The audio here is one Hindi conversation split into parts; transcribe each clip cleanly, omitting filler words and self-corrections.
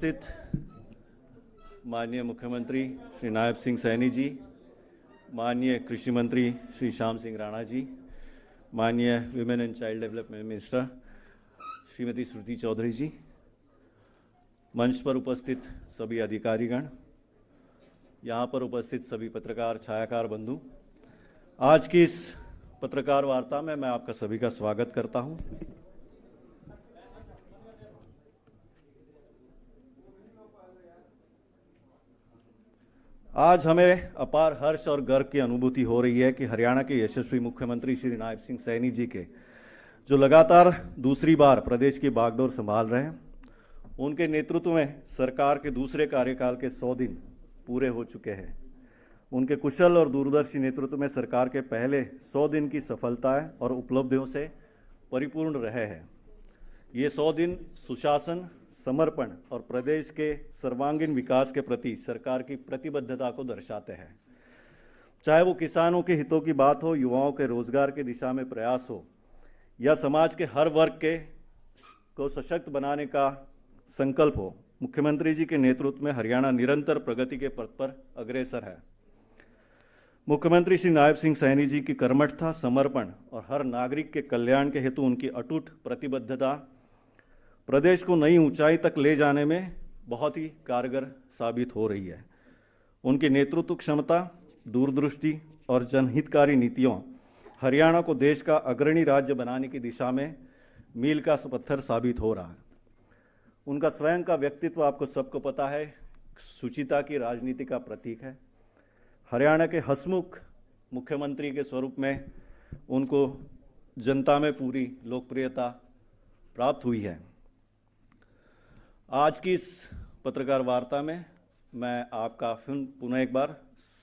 उपस्थित माननीय मुख्यमंत्री श्री नायब सिंह सैनी जी, माननीय कृषि मंत्री श्री श्याम सिंह राणा जी, माननीय women and child development minister Shrimati Shruti Chaudhary ji, मंच पर उपस्थित सभी अधिकारीगण, यहाँ पर उपस्थित सभी पत्रकार छायाकार बंधु, आज की इस पत्रकार वार्ता में मैं आपका सभी का स्वागत करता हूँ। आज हमें अपार हर्ष और गर्व की अनुभूति हो रही है कि हरियाणा के यशस्वी मुख्यमंत्री श्री नायब सिंह सैनी जी के जो लगातार दूसरी बार प्रदेश की बागडोर संभाल रहे हैं, उनके नेतृत्व में सरकार के दूसरे कार्यकाल के 100 दिन पूरे हो चुके हैं। उनके कुशल और दूरदर्शी नेतृत्व में सरकार के पहले 100 दिन की सफलताएं और उपलब्धियों से परिपूर्ण रहे हैं। ये 100 दिन सुशासन, समर्पण और प्रदेश के सर्वांगीण विकास के प्रति सरकार की प्रतिबद्धता को दर्शाते हैं। चाहे वो किसानों के हितों की बात हो, युवाओं के रोजगार की दिशा में प्रयास हो, या समाज के हर वर्ग को सशक्त बनाने का संकल्प हो, मुख्यमंत्री जी के नेतृत्व में हरियाणा निरंतर प्रगति के पथ पर अग्रसर है। मुख्यमंत्री श्री नायब सिंह सैनी जी की कर्मठता, समर्पण और हर नागरिक के कल्याण के हेतु उनकी अटूट प्रतिबद्धता प्रदेश को नई ऊंचाई तक ले जाने में बहुत ही कारगर साबित हो रही है। उनकी नेतृत्व क्षमता, दूरदृष्टि और जनहितकारी नीतियों हरियाणा को देश का अग्रणी राज्य बनाने की दिशा में मील का पत्थर साबित हो रहा है। उनका स्वयं का व्यक्तित्व आपको सबको पता है, शुचिता की राजनीति का प्रतीक है। हरियाणा के हंसमुख मुख्यमंत्री के स्वरूप में उनको जनता में पूरी लोकप्रियता प्राप्त हुई है। आज की इस पत्रकार वार्ता में मैं आपका पुनः एक बार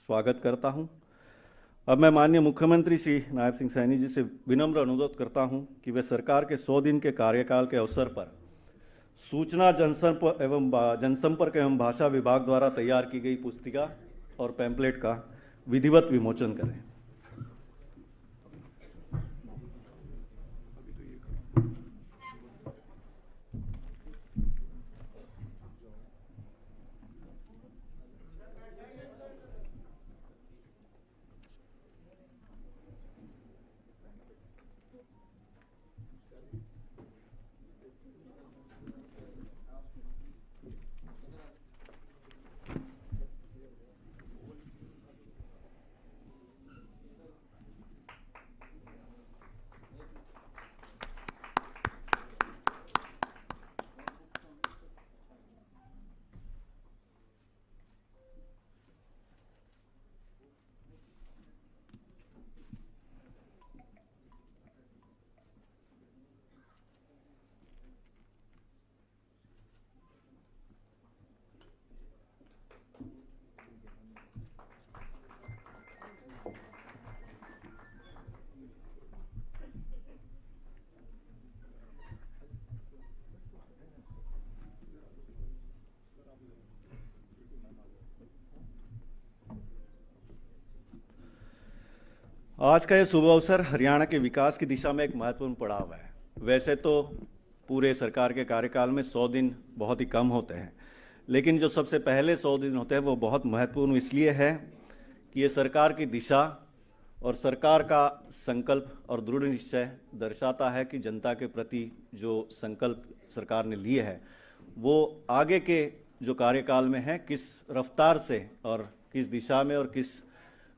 स्वागत करता हूं। अब मैं माननीय मुख्यमंत्री श्री नायब सिंह सैनी जी से विनम्र अनुरोध करता हूं कि वे सरकार के 100 दिन के कार्यकाल के अवसर पर सूचना, जनसंपर्क एवं भाषा विभाग द्वारा तैयार की गई पुस्तिका और पैम्पलेट का विधिवत विमोचन करें। आज का यह शुभ अवसर हरियाणा के विकास की दिशा में एक महत्वपूर्ण पड़ाव है। वैसे तो पूरे सरकार के कार्यकाल में 100 दिन बहुत ही कम होते हैं, लेकिन जो सबसे पहले 100 दिन होते हैं वो बहुत महत्वपूर्ण इसलिए है कि ये सरकार की दिशा और सरकार का संकल्प और दृढ़ निश्चय दर्शाता है कि जनता के प्रति जो संकल्प सरकार ने लिए है वो आगे के जो कार्यकाल में है किस रफ्तार से और किस दिशा में और किस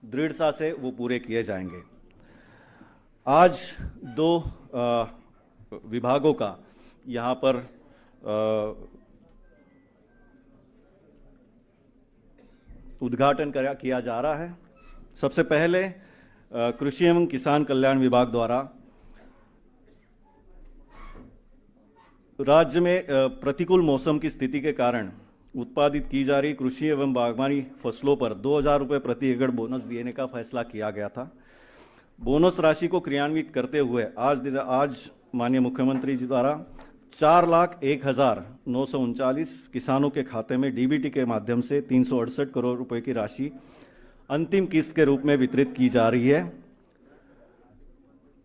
दृढ़ता से वो पूरे किए जाएंगे। आज 2 विभागों का यहाँ पर उद्घाटन किया जा रहा है। सबसे पहले कृषि एवं किसान कल्याण विभाग द्वारा राज्य में प्रतिकूल मौसम की स्थिति के कारण उत्पादित की जा रही कृषि एवं बागवानी फसलों पर 2000 रुपये प्रति एकड़ बोनस देने का फैसला किया गया था। बोनस राशि को क्रियान्वित करते हुए आज माननीय मुख्यमंत्री जी द्वारा 4,01,939 किसानों के खाते में डीबीटी के माध्यम से 368 करोड़ रुपए की राशि अंतिम किस्त के रूप में वितरित की जा रही है।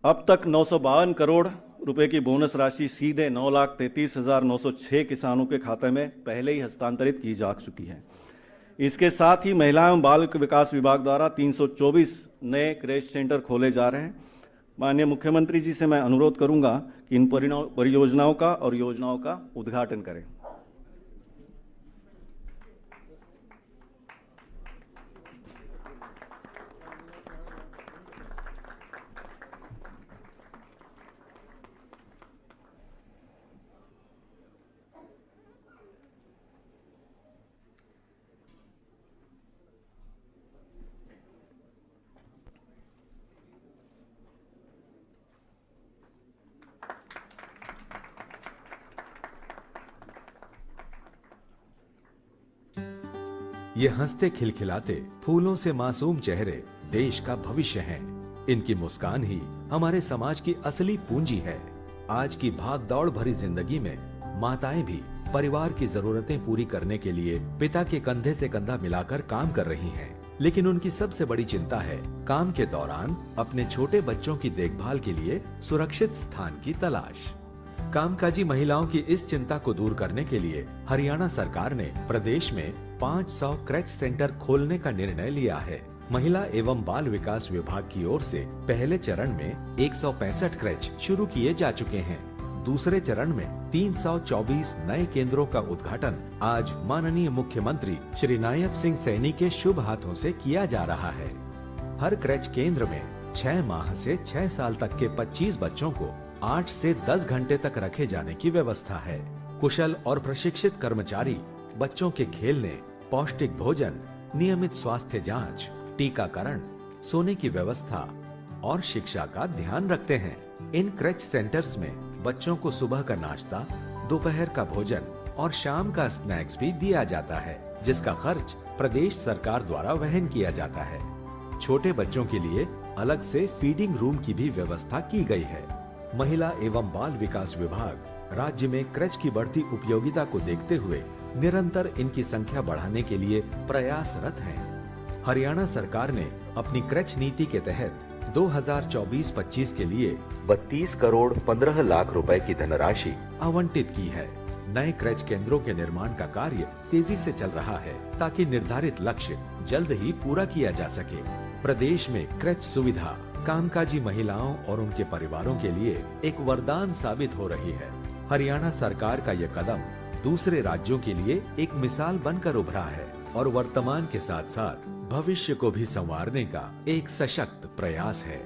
अब तक 952 करोड़ रुपए की बोनस राशि सीधे 9,33,906 किसानों के खाते में पहले ही हस्तांतरित की जा चुकी है। इसके साथ ही महिला एवं बाल विकास विभाग द्वारा 324 नए क्रेच सेंटर खोले जा रहे हैं। माननीय मुख्यमंत्री जी से मैं अनुरोध करूंगा कि इन परियोजनाओं का और योजनाओं का उद्घाटन करें। ये हंसते खिलखिलाते फूलों से मासूम चेहरे देश का भविष्य हैं। इनकी मुस्कान ही हमारे समाज की असली पूंजी है। आज की भाग दौड़ भरी जिंदगी में माताएं भी परिवार की जरूरतें पूरी करने के लिए पिता के कंधे से कंधा मिलाकर काम कर रही हैं। लेकिन उनकी सबसे बड़ी चिंता है काम के दौरान अपने छोटे बच्चों की देखभाल के लिए सुरक्षित स्थान की तलाश। कामकाजी महिलाओं की इस चिंता को दूर करने के लिए हरियाणा सरकार ने प्रदेश में 500 क्रैच सेंटर खोलने का निर्णय लिया है। महिला एवं बाल विकास विभाग की ओर से पहले चरण में 165 क्रैच शुरू किए जा चुके हैं। दूसरे चरण में 324 नए केंद्रों का उद्घाटन आज माननीय मुख्यमंत्री श्री नायब सिंह सैनी के शुभ हाथों से किया जा रहा है। हर क्रैच केंद्र में 6 माह से 6 साल तक के 25 बच्चों को 8 से 10 घंटे तक रखे जाने की व्यवस्था है। कुशल और प्रशिक्षित कर्मचारी बच्चों के खेलने, पौष्टिक भोजन, नियमित स्वास्थ्य जांच, टीकाकरण, सोने की व्यवस्था और शिक्षा का ध्यान रखते हैं। इन क्रैच सेंटर्स में बच्चों को सुबह का नाश्ता, दोपहर का भोजन और शाम का स्नैक्स भी दिया जाता है, जिसका खर्च प्रदेश सरकार द्वारा वहन किया जाता है। छोटे बच्चों के लिए अलग से फीडिंग रूम की भी व्यवस्था की गई है। महिला एवं बाल विकास विभाग राज्य में क्रैच की बढ़ती उपयोगिता को देखते हुए निरंतर इनकी संख्या बढ़ाने के लिए प्रयासरत है। हरियाणा सरकार ने अपनी क्रैच नीति के तहत 2024-25 के लिए 32 करोड़ 15 लाख रुपए की धनराशि आवंटित की है। नए क्रैच केंद्रों के निर्माण का कार्य तेजी से चल रहा है ताकि निर्धारित लक्ष्य जल्द ही पूरा किया जा सके। प्रदेश में क्रैच सुविधा कामकाजी महिलाओं और उनके परिवारों के लिए एक वरदान साबित हो रही है। हरियाणा सरकार का यह कदम दूसरे राज्यों के लिए एक मिसाल बनकर उभरा है और वर्तमान के साथ साथ भविष्य को भी संवारने का एक सशक्त प्रयास है।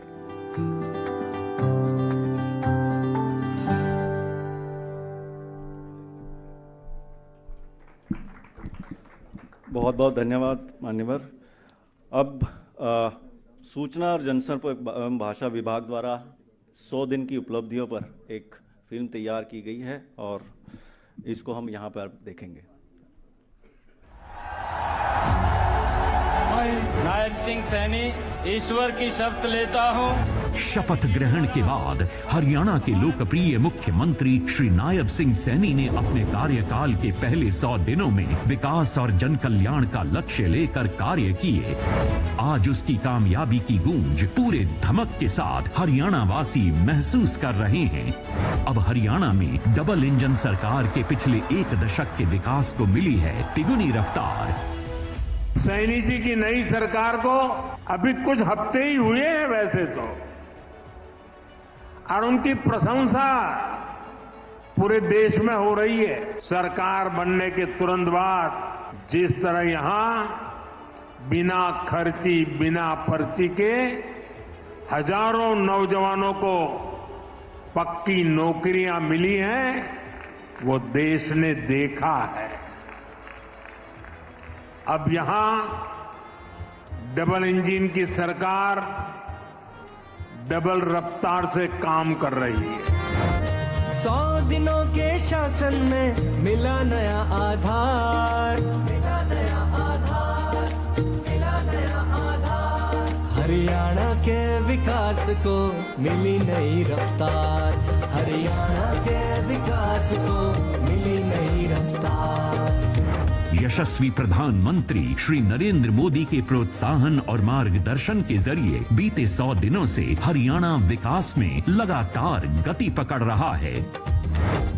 बहुत बहुत धन्यवाद मान्यवर। अब सूचना और जनसंपर्क भाषा विभाग द्वारा 100 दिन की उपलब्धियों पर एक फिल्म तैयार की गई है और इसको हम यहाँ पर देखेंगे। मैं नायब सिंह सैनी ईश्वर की शपथ लेता हूँ। शपथ ग्रहण के बाद हरियाणा के लोकप्रिय मुख्यमंत्री श्री नायब सिंह सैनी ने अपने कार्यकाल के पहले 100 दिनों में विकास और जन कल्याण का लक्ष्य लेकर कार्य किए। आज उसकी कामयाबी की गूंज पूरे धमक के साथ हरियाणा वासी महसूस कर रहे हैं। अब हरियाणा में डबल इंजन सरकार के पिछले 1 दशक के विकास को मिली है तिगुनी रफ्तार। सैनी जी की नई सरकार को अभी कुछ हफ्ते ही हुए हैं वैसे तो, और उनकी प्रशंसा पूरे देश में हो रही है। सरकार बनने के तुरंत बाद जिस तरह यहां बिना खर्ची, बिना पर्ची के हजारों नौजवानों को पक्की नौकरियां मिली हैं, वो देश ने देखा है। अब यहां डबल इंजन की सरकार डबल रफ्तार से काम कर रही है। 100 दिनों के शासन में मिला नया आधार, मिला नया आधार, मिला नया आधार। हरियाणा के विकास को मिली नई रफ्तार, हरियाणा के विकास को मिली नई रफ्तार। यशस्वी प्रधानमंत्री श्री नरेंद्र मोदी के प्रोत्साहन और मार्गदर्शन के जरिए बीते 100 दिनों से हरियाणा विकास में लगातार गति पकड़ रहा है।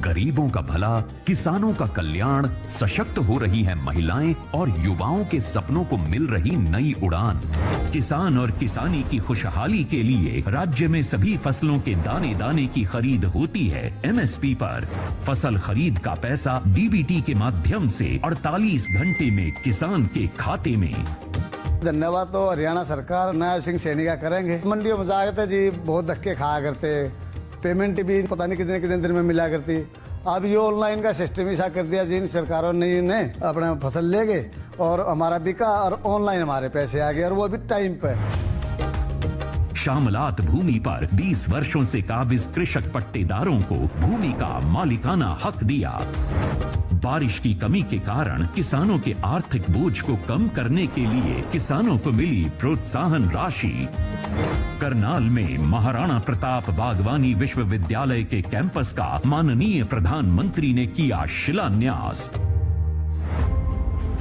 गरीबों का भला, किसानों का कल्याण, सशक्त हो रही है महिलाएं और युवाओं के सपनों को मिल रही नई उड़ान। किसान और किसानी की खुशहाली के लिए राज्य में सभी फसलों के दाने दाने की खरीद होती है MSP पर। फसल खरीद का पैसा DBT के माध्यम से 48 घंटे में किसान के खाते में। धन्यवाद तो हरियाणा सरकार नायब सिंह सैनी का करेंगे। मंडियों में जाए थे जी, बहुत धक्के खाया करते, पेमेंट भी पता नहीं कितने कितने दिन में मिला करती। अब ये ऑनलाइन का सिस्टम ही सा कर दिया जी इन सरकारों ने, अपना फसल ले गए और हमारा बिका और ऑनलाइन हमारे पैसे आ गए और वो भी टाइम पे। शामलात भूमि पर 20 वर्षों से काबिज कृषक पट्टेदारों को भूमि का मालिकाना हक दिया। बारिश की कमी के कारण किसानों के आर्थिक बोझ को कम करने के लिए किसानों को मिली प्रोत्साहन राशि। करनाल में महाराणा प्रताप बागवानी विश्वविद्यालय के कैंपस का माननीय प्रधानमंत्री ने किया शिलान्यास।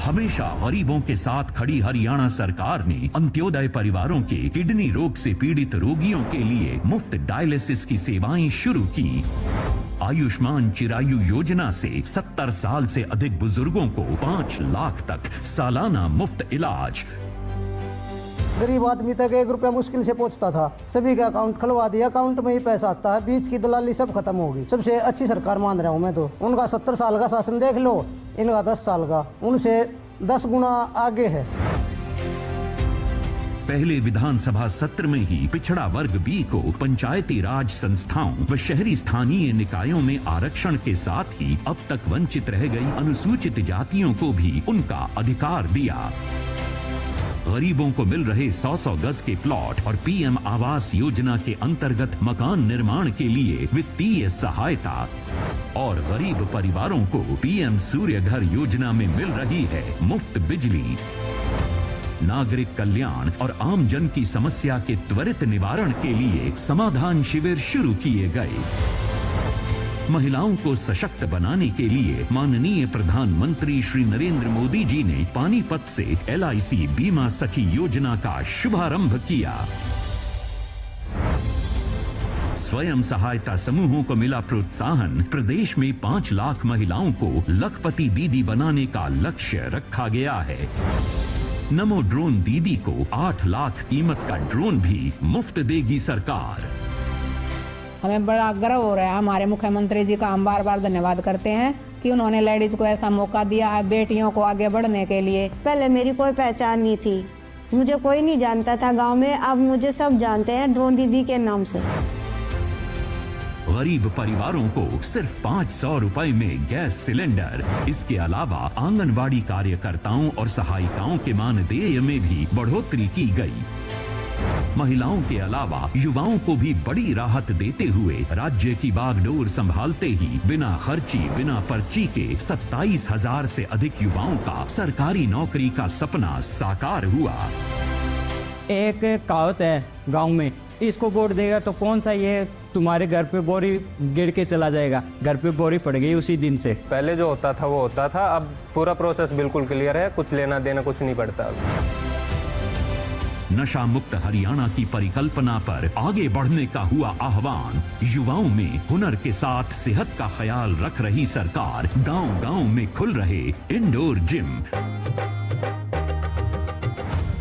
हमेशा गरीबों के साथ खड़ी हरियाणा सरकार ने अंत्योदय परिवारों के किडनी रोग से पीड़ित रोगियों के लिए मुफ्त डायलिसिस की सेवाएं शुरू की। आयुष्मान चिरायु योजना से 70 साल से अधिक बुजुर्गों को 5 लाख तक सालाना मुफ्त इलाज। गरीब आदमी तक 1 रुपया मुश्किल से पहुंचता था, सभी का अकाउंट खुलवा दिया, अकाउंट में ही पैसा आता है, बीच की दलाली सब खत्म होगी। सबसे अच्छी सरकार मान रहा हूं मैं तो। उनका 70 साल का शासन देख लो, इनका 10 साल का, उनसे 10 गुना आगे है। पहले विधानसभा सत्र में ही पिछड़ा वर्ग B को पंचायती राज संस्थाओं व शहरी स्थानीय निकायों में आरक्षण के साथ ही अब तक वंचित रह गई अनुसूचित जातियों को भी उनका अधिकार दिया। गरीबों को मिल रहे 100-100 गज के प्लॉट और PM आवास योजना के अंतर्गत मकान निर्माण के लिए वित्तीय सहायता और गरीब परिवारों को PM सूर्य घर योजना में मिल रही है मुफ्त बिजली। नागरिक कल्याण और आम जन की समस्या के त्वरित निवारण के लिए समाधान शिविर शुरू किए गए। महिलाओं को सशक्त बनाने के लिए माननीय प्रधानमंत्री श्री नरेंद्र मोदी जी ने पानीपत से LIC बीमा सखी योजना का शुभारंभ किया। स्वयं सहायता समूहों को मिला प्रोत्साहन। प्रदेश में 5 लाख महिलाओं को लखपति दीदी बनाने का लक्ष्य रखा गया है। नमो ड्रोन दीदी को 8 लाख कीमत का ड्रोन भी मुफ्त देगी सरकार। हमें बड़ा गर्व हो रहा है। हमारे मुख्यमंत्री जी का हम बार बार धन्यवाद करते हैं कि उन्होंने लेडीज को ऐसा मौका दिया है बेटियों को आगे बढ़ने के लिए। पहले मेरी कोई पहचान नहीं थी, मुझे कोई नहीं जानता था गांव में, अब मुझे सब जानते हैं ड्रोन दीदी के नाम से। गरीब परिवारों को सिर्फ 500 रुपए में गैस सिलेंडर। इसके अलावा आंगनबाड़ी कार्यकर्ताओं और सहायिकाओं के मानदेय में भी बढ़ोतरी की गई। महिलाओं के अलावा युवाओं को भी बड़ी राहत देते हुए राज्य की बागडोर संभालते ही बिना खर्ची बिना पर्ची के 27,000 से अधिक युवाओं का सरकारी नौकरी का सपना साकार हुआ। एक कहावत है गांव में, इसको वोट देगा तो कौन सा ये तुम्हारे घर पे बोरी गिर के चला जाएगा। घर पे बोरी पड़ गई उसी दिन से। पहले जो होता था वो होता था, अब पूरा प्रोसेस बिल्कुल क्लियर है, कुछ लेना देना कुछ नहीं पड़ता। नशा मुक्त हरियाणा की परिकल्पना पर आगे बढ़ने का हुआ आह्वान। युवाओं में हुनर के साथ सेहत का ख्याल रख रही सरकार। गांव-गांव में खुल रहे इंडोर जिम।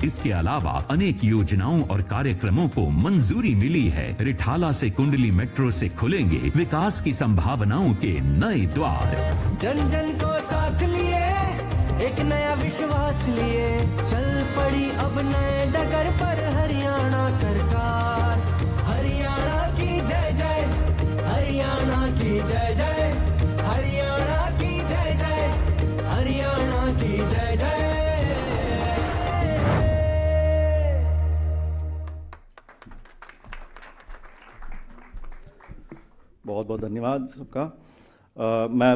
इसके अलावा अनेक योजनाओं और कार्यक्रमों को मंजूरी मिली है। रिठाला से कुंडली मेट्रो से खुलेंगे विकास की संभावनाओं के नए द्वार। जन जन को साथ लिए एक नया विश्वास लिए चल पड़ी अब नए डगर पर हरियाणा सरकार। हरियाणा की जय जय, हरियाणा की जय जय, हरियाणा की जय जय, हरियाणा की जय जय। बहुत बहुत धन्यवाद सबका। मैं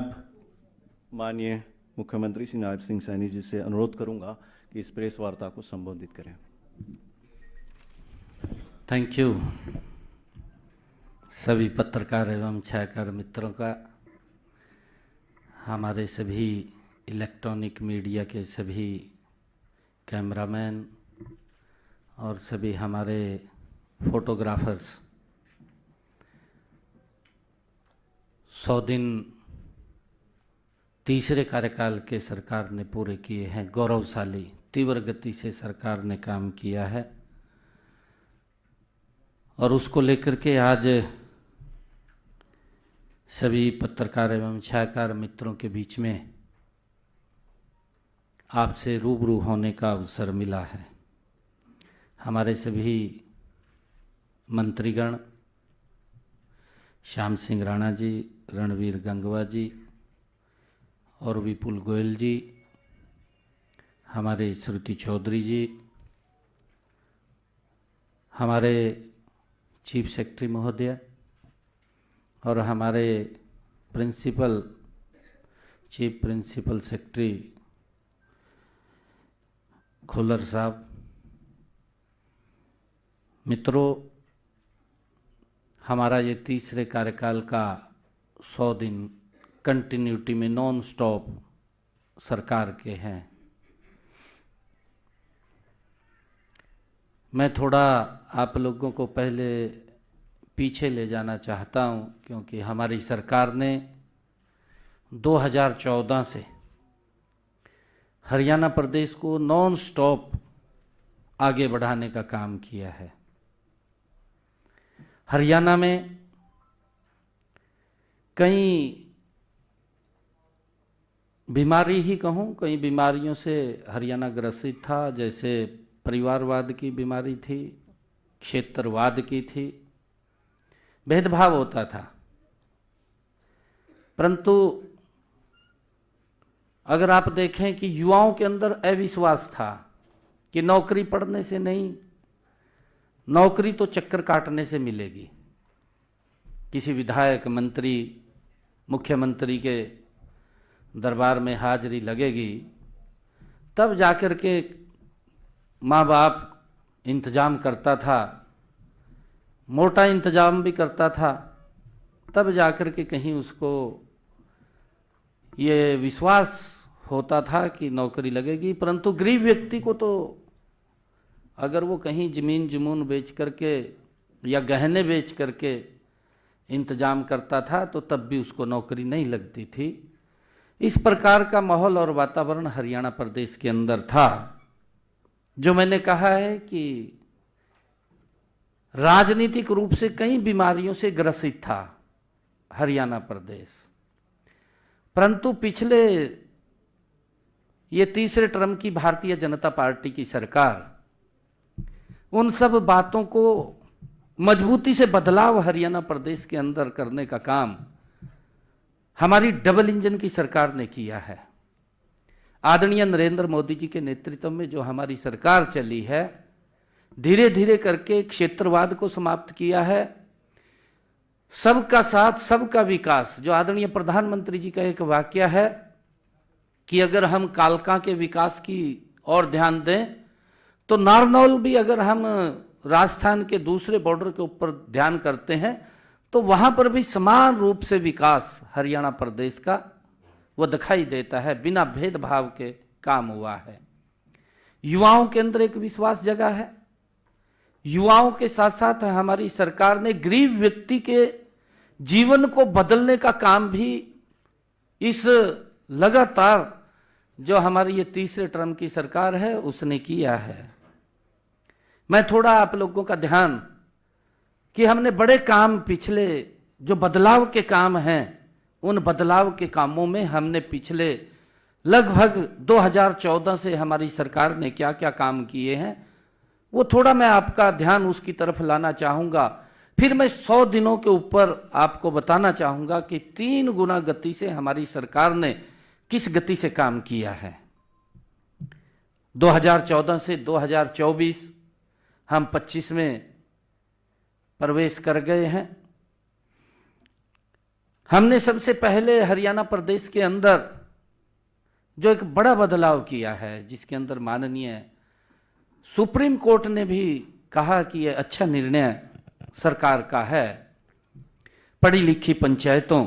माननीय मुख्यमंत्री श्री नायब सिंह सैनी जी से अनुरोध करूंगा कि इस प्रेस वार्ता को संबोधित करें। थैंक यू सभी पत्रकार एवं छायाकार मित्रों का, हमारे सभी इलेक्ट्रॉनिक मीडिया के सभी कैमरामैन और सभी हमारे फोटोग्राफर्स, 100 दिन तीसरे कार्यकाल के सरकार ने पूरे किए हैं। गौरवशाली तीव्र गति से सरकार ने काम किया है और उसको लेकर के आज सभी पत्रकार एवं छायाकार मित्रों के बीच में आपसे रूबरू होने का अवसर मिला है। हमारे सभी मंत्रीगण, श्याम सिंह राणा जी, रणवीर गंगवा जी और विपुल गोयल जी, हमारे श्रुति चौधरी जी, हमारे चीफ सेक्रेटरी महोदय और हमारे चीफ प्रिंसिपल सेक्रेटरी खुल्लर साहब, मित्रों, हमारा ये तीसरे कार्यकाल का 100 दिन कंटिन्यूटी में नॉन स्टॉप सरकार के हैं। मैं थोड़ा आप लोगों को पहले पीछे ले जाना चाहता हूं, क्योंकि हमारी सरकार ने 2014 से हरियाणा प्रदेश को नॉन स्टॉप आगे बढ़ाने का काम किया है। हरियाणा में कई बीमारी ही कहूँ, कई बीमारियों से हरियाणा ग्रसित था। जैसे परिवारवाद की बीमारी थी, क्षेत्रवाद की थी, भेदभाव होता था। परंतु अगर आप देखें कि युवाओं के अंदर अविश्वास था कि नौकरी पढ़ने से नहीं, नौकरी तो चक्कर काटने से मिलेगी। किसी विधायक, मंत्री, मुख्यमंत्री के दरबार में हाजिरी लगेगी, तब जाकर के माँ बाप इंतजाम करता था, मोटा इंतजाम भी करता था, तब जाकर के कहीं उसको ये विश्वास होता था कि नौकरी लगेगी। परंतु गरीब व्यक्ति को तो अगर वो कहीं जमीन जमून बेच करके या गहने बेच करके इंतजाम करता था तो तब भी उसको नौकरी नहीं लगती थी। इस प्रकार का माहौल और वातावरण हरियाणा प्रदेश के अंदर था, जो मैंने कहा है कि राजनीतिक रूप से कई बीमारियों से ग्रसित था हरियाणा प्रदेश। परंतु पिछले ये तीसरे टर्म की भारतीय जनता पार्टी की सरकार उन सब बातों को मजबूती से बदलाव हरियाणा प्रदेश के अंदर करने का काम हमारी डबल इंजन की सरकार ने किया है। आदरणीय नरेंद्र मोदी जी के नेतृत्व में जो हमारी सरकार चली है, धीरे धीरे करके क्षेत्रवाद को समाप्त किया है। सबका साथ सबका विकास, जो आदरणीय प्रधानमंत्री जी का एक वाक्य है कि अगर हम कालका के विकास की ओर ध्यान दें तो नारनौल भी, अगर हम राजस्थान के दूसरे बॉर्डर के ऊपर ध्यान करते हैं तो वहां पर भी समान रूप से विकास हरियाणा प्रदेश का वो दिखाई देता है। बिना भेदभाव के काम हुआ है। युवाओं के अंदर एक विश्वास जगा है। युवाओं के साथ साथ हमारी सरकार ने गरीब व्यक्ति के जीवन को बदलने का काम भी इस लगातार जो हमारी ये तीसरे टर्म की सरकार है उसने किया है। मैं थोड़ा आप लोगों का ध्यान कि हमने बड़े काम, पिछले जो बदलाव के काम हैं, उन बदलाव के कामों में हमने पिछले लगभग 2014 से हमारी सरकार ने क्या क्या काम किए हैं, वो थोड़ा मैं आपका ध्यान उसकी तरफ लाना चाहूँगा। फिर मैं 100 दिनों के ऊपर आपको बताना चाहूँगा कि 3 गुना गति से हमारी सरकार ने किस गति से काम किया है। 2014 से 2024 हम 25 में प्रवेश कर गए हैं। हमने सबसे पहले हरियाणा प्रदेश के अंदर जो एक बड़ा बदलाव किया है, जिसके अंदर माननीय सुप्रीम कोर्ट ने भी कहा कि यह अच्छा निर्णय सरकार का है, पढ़ी लिखी पंचायतों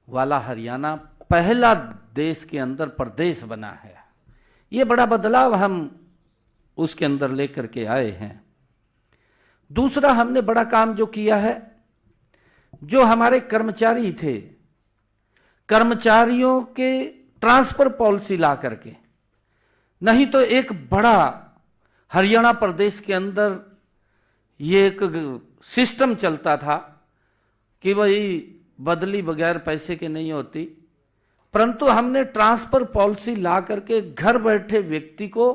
वाला हरियाणा पहला देश के अंदर प्रदेश बना है। ये बड़ा बदलाव हम उसके अंदर लेकर के आए हैं। दूसरा हमने बड़ा काम जो किया है, जो हमारे कर्मचारी थे, कर्मचारियों के ट्रांसफर पॉलिसी ला करके, नहीं तो एक बड़ा हरियाणा प्रदेश के अंदर ये एक सिस्टम चलता था कि भाई बदली बगैर पैसे के नहीं होती, परंतु हमने ट्रांसफर पॉलिसी ला करके घर बैठे व्यक्ति को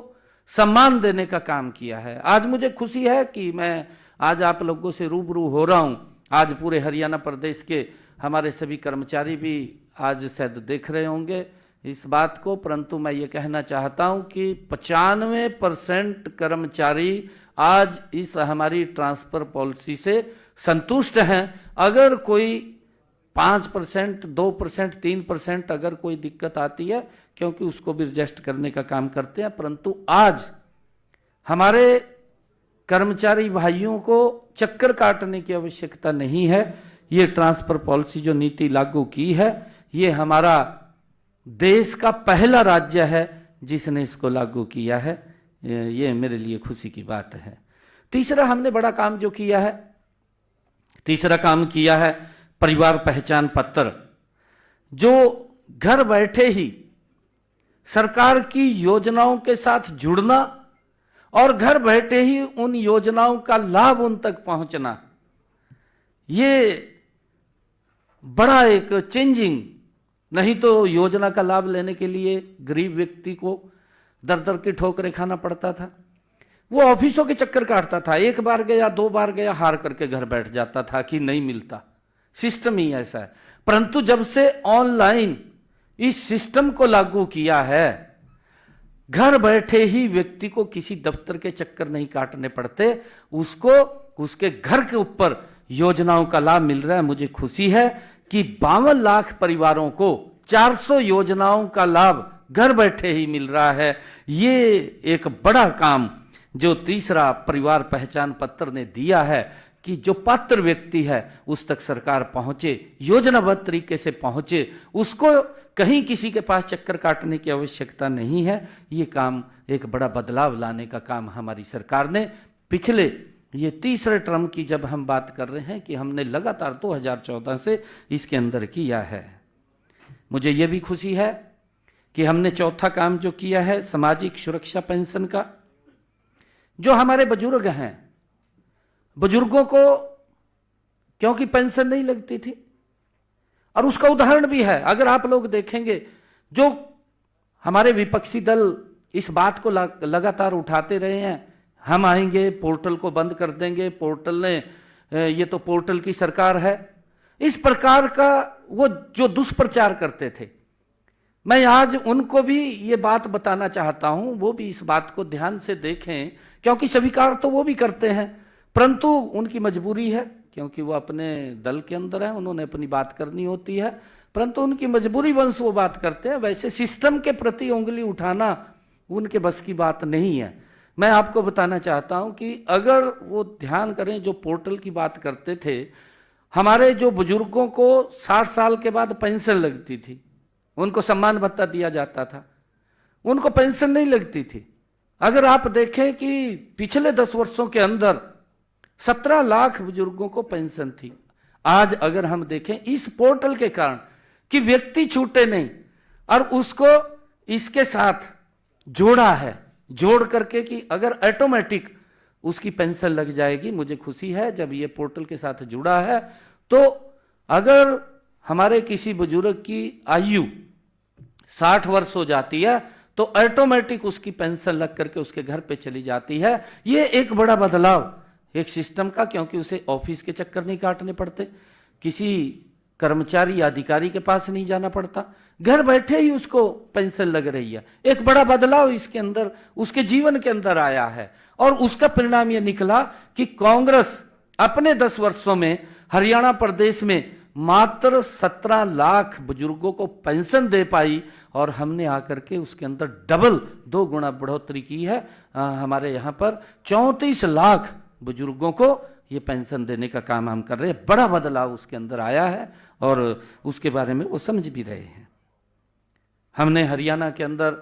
सम्मान देने का काम किया है। आज मुझे खुशी है कि मैं आज आप लोगों से रूबरू हो रहा हूं। आज पूरे हरियाणा प्रदेश के हमारे सभी कर्मचारी भी आज शायद देख रहे होंगे इस बात को, परंतु मैं ये कहना चाहता हूं कि 95% कर्मचारी आज इस हमारी ट्रांसफर पॉलिसी से संतुष्ट हैं। अगर कोई 5%, 2%, 3% अगर कोई दिक्कत आती है, क्योंकि उसको भी एडजस्ट करने का काम करते हैं, परंतु आज हमारे कर्मचारी भाइयों को चक्कर काटने की आवश्यकता नहीं है। ये ट्रांसफर पॉलिसी जो नीति लागू की है, ये हमारा देश का पहला राज्य है जिसने इसको लागू किया है। ये मेरे लिए खुशी की बात है। तीसरा हमने बड़ा काम जो किया है, तीसरा काम किया है परिवार पहचान पत्र, जो घर बैठे ही सरकार की योजनाओं के साथ जुड़ना और घर बैठे ही उन योजनाओं का लाभ उन तक पहुंचना, ये बड़ा एक चेंजिंग। नहीं तो योजना का लाभ लेने के लिए गरीब व्यक्ति को दर दर की ठोकरें खाना पड़ता था, वो ऑफिसों के चक्कर काटता था, एक बार गया, 2 बार गया, हार करके घर बैठ जाता था कि नहीं मिलता। सिस्टम ही ऐसा है। परंतु जब से ऑनलाइन इस सिस्टम को लागू किया है, घर बैठे ही व्यक्ति को किसी दफ्तर के चक्कर नहीं काटने पड़ते, उसको उसके घर के ऊपर योजनाओं का लाभ मिल रहा है। मुझे खुशी है कि 52 लाख परिवारों को 400 योजनाओं का लाभ घर बैठे ही मिल रहा है। ये एक बड़ा काम जो तीसरा परिवार पहचान पत्र ने दिया है कि जो पात्र व्यक्ति है उस तक सरकार पहुंचे, योजनाबद्ध तरीके से पहुंचे, उसको कहीं किसी के पास चक्कर काटने की आवश्यकता नहीं है। ये काम एक बड़ा बदलाव लाने का काम हमारी सरकार ने पिछले ये तीसरे टर्म की जब हम बात कर रहे हैं कि हमने लगातार 2014 से इसके अंदर किया है। मुझे ये भी खुशी है कि हमने चौथा काम जो किया है सामाजिक सुरक्षा पेंशन का। जो हमारे बुजुर्ग हैं, बुजुर्गों को क्योंकि पेंशन नहीं लगती थी, और उसका उदाहरण भी है। अगर आप लोग देखेंगे, जो हमारे विपक्षी दल इस बात को लगातार उठाते रहे हैं, हम आएंगे पोर्टल को बंद कर देंगे, पोर्टल ने ये तो पोर्टल की सरकार है, इस प्रकार का वो जो दुष्प्रचार करते थे, मैं आज उनको भी ये बात बताना चाहता हूं, वो भी इस बात को ध्यान से देखें, क्योंकि स्वीकार तो वो भी करते हैं, परंतु उनकी मजबूरी है, क्योंकि वो अपने दल के अंदर है, उन्होंने अपनी बात करनी होती है, परंतु उनकी मजबूरी वंश वो बात करते हैं। वैसे सिस्टम के प्रति उंगली उठाना उनके बस की बात नहीं है। मैं आपको बताना चाहता हूं कि अगर वो ध्यान करें, जो पोर्टल की बात करते थे, हमारे जो बुजुर्गों को 60 साल के बाद पेंशन लगती थी, उनको सम्मान भत्ता दिया जाता था, उनको पेंशन नहीं लगती थी। अगर आप देखें कि पिछले 10 वर्षों के अंदर 17 लाख बुजुर्गों को पेंशन थी। आज अगर हम देखें इस पोर्टल के कारण कि व्यक्ति छूटे नहीं, और उसको इसके साथ जोड़ा है, जोड़ करके कि अगर ऑटोमेटिक उसकी पेंशन लग जाएगी। मुझे खुशी है जब ये पोर्टल के साथ जुड़ा है, तो अगर हमारे किसी बुजुर्ग की आयु 60 वर्ष हो जाती है तो ऑटोमेटिक उसकी पेंशन लग करके उसके घर पे चली जाती है। ये एक बड़ा बदलाव एक सिस्टम का, क्योंकि उसे ऑफिस के चक्कर नहीं काटने पड़ते, किसी कर्मचारी या अधिकारी के पास नहीं जाना पड़ता, घर बैठे ही उसको पेंशन लग रही है। एक बड़ा बदलाव इसके अंदर उसके जीवन के अंदर आया है, और उसका परिणाम यह निकला कि कांग्रेस अपने 10 वर्षों में हरियाणा प्रदेश में मात्र 17 लाख बुजुर्गों को पेंशन दे पाई, और हमने आकर के उसके अंदर डबल 2 गुना बढ़ोतरी की है। हमारे यहाँ पर 34 लाख बुजुर्गों को ये पेंशन देने का काम हम कर रहे हैं। बड़ा बदलाव उसके अंदर आया है, और उसके बारे में वो समझ भी रहे हैं। हमने हरियाणा के अंदर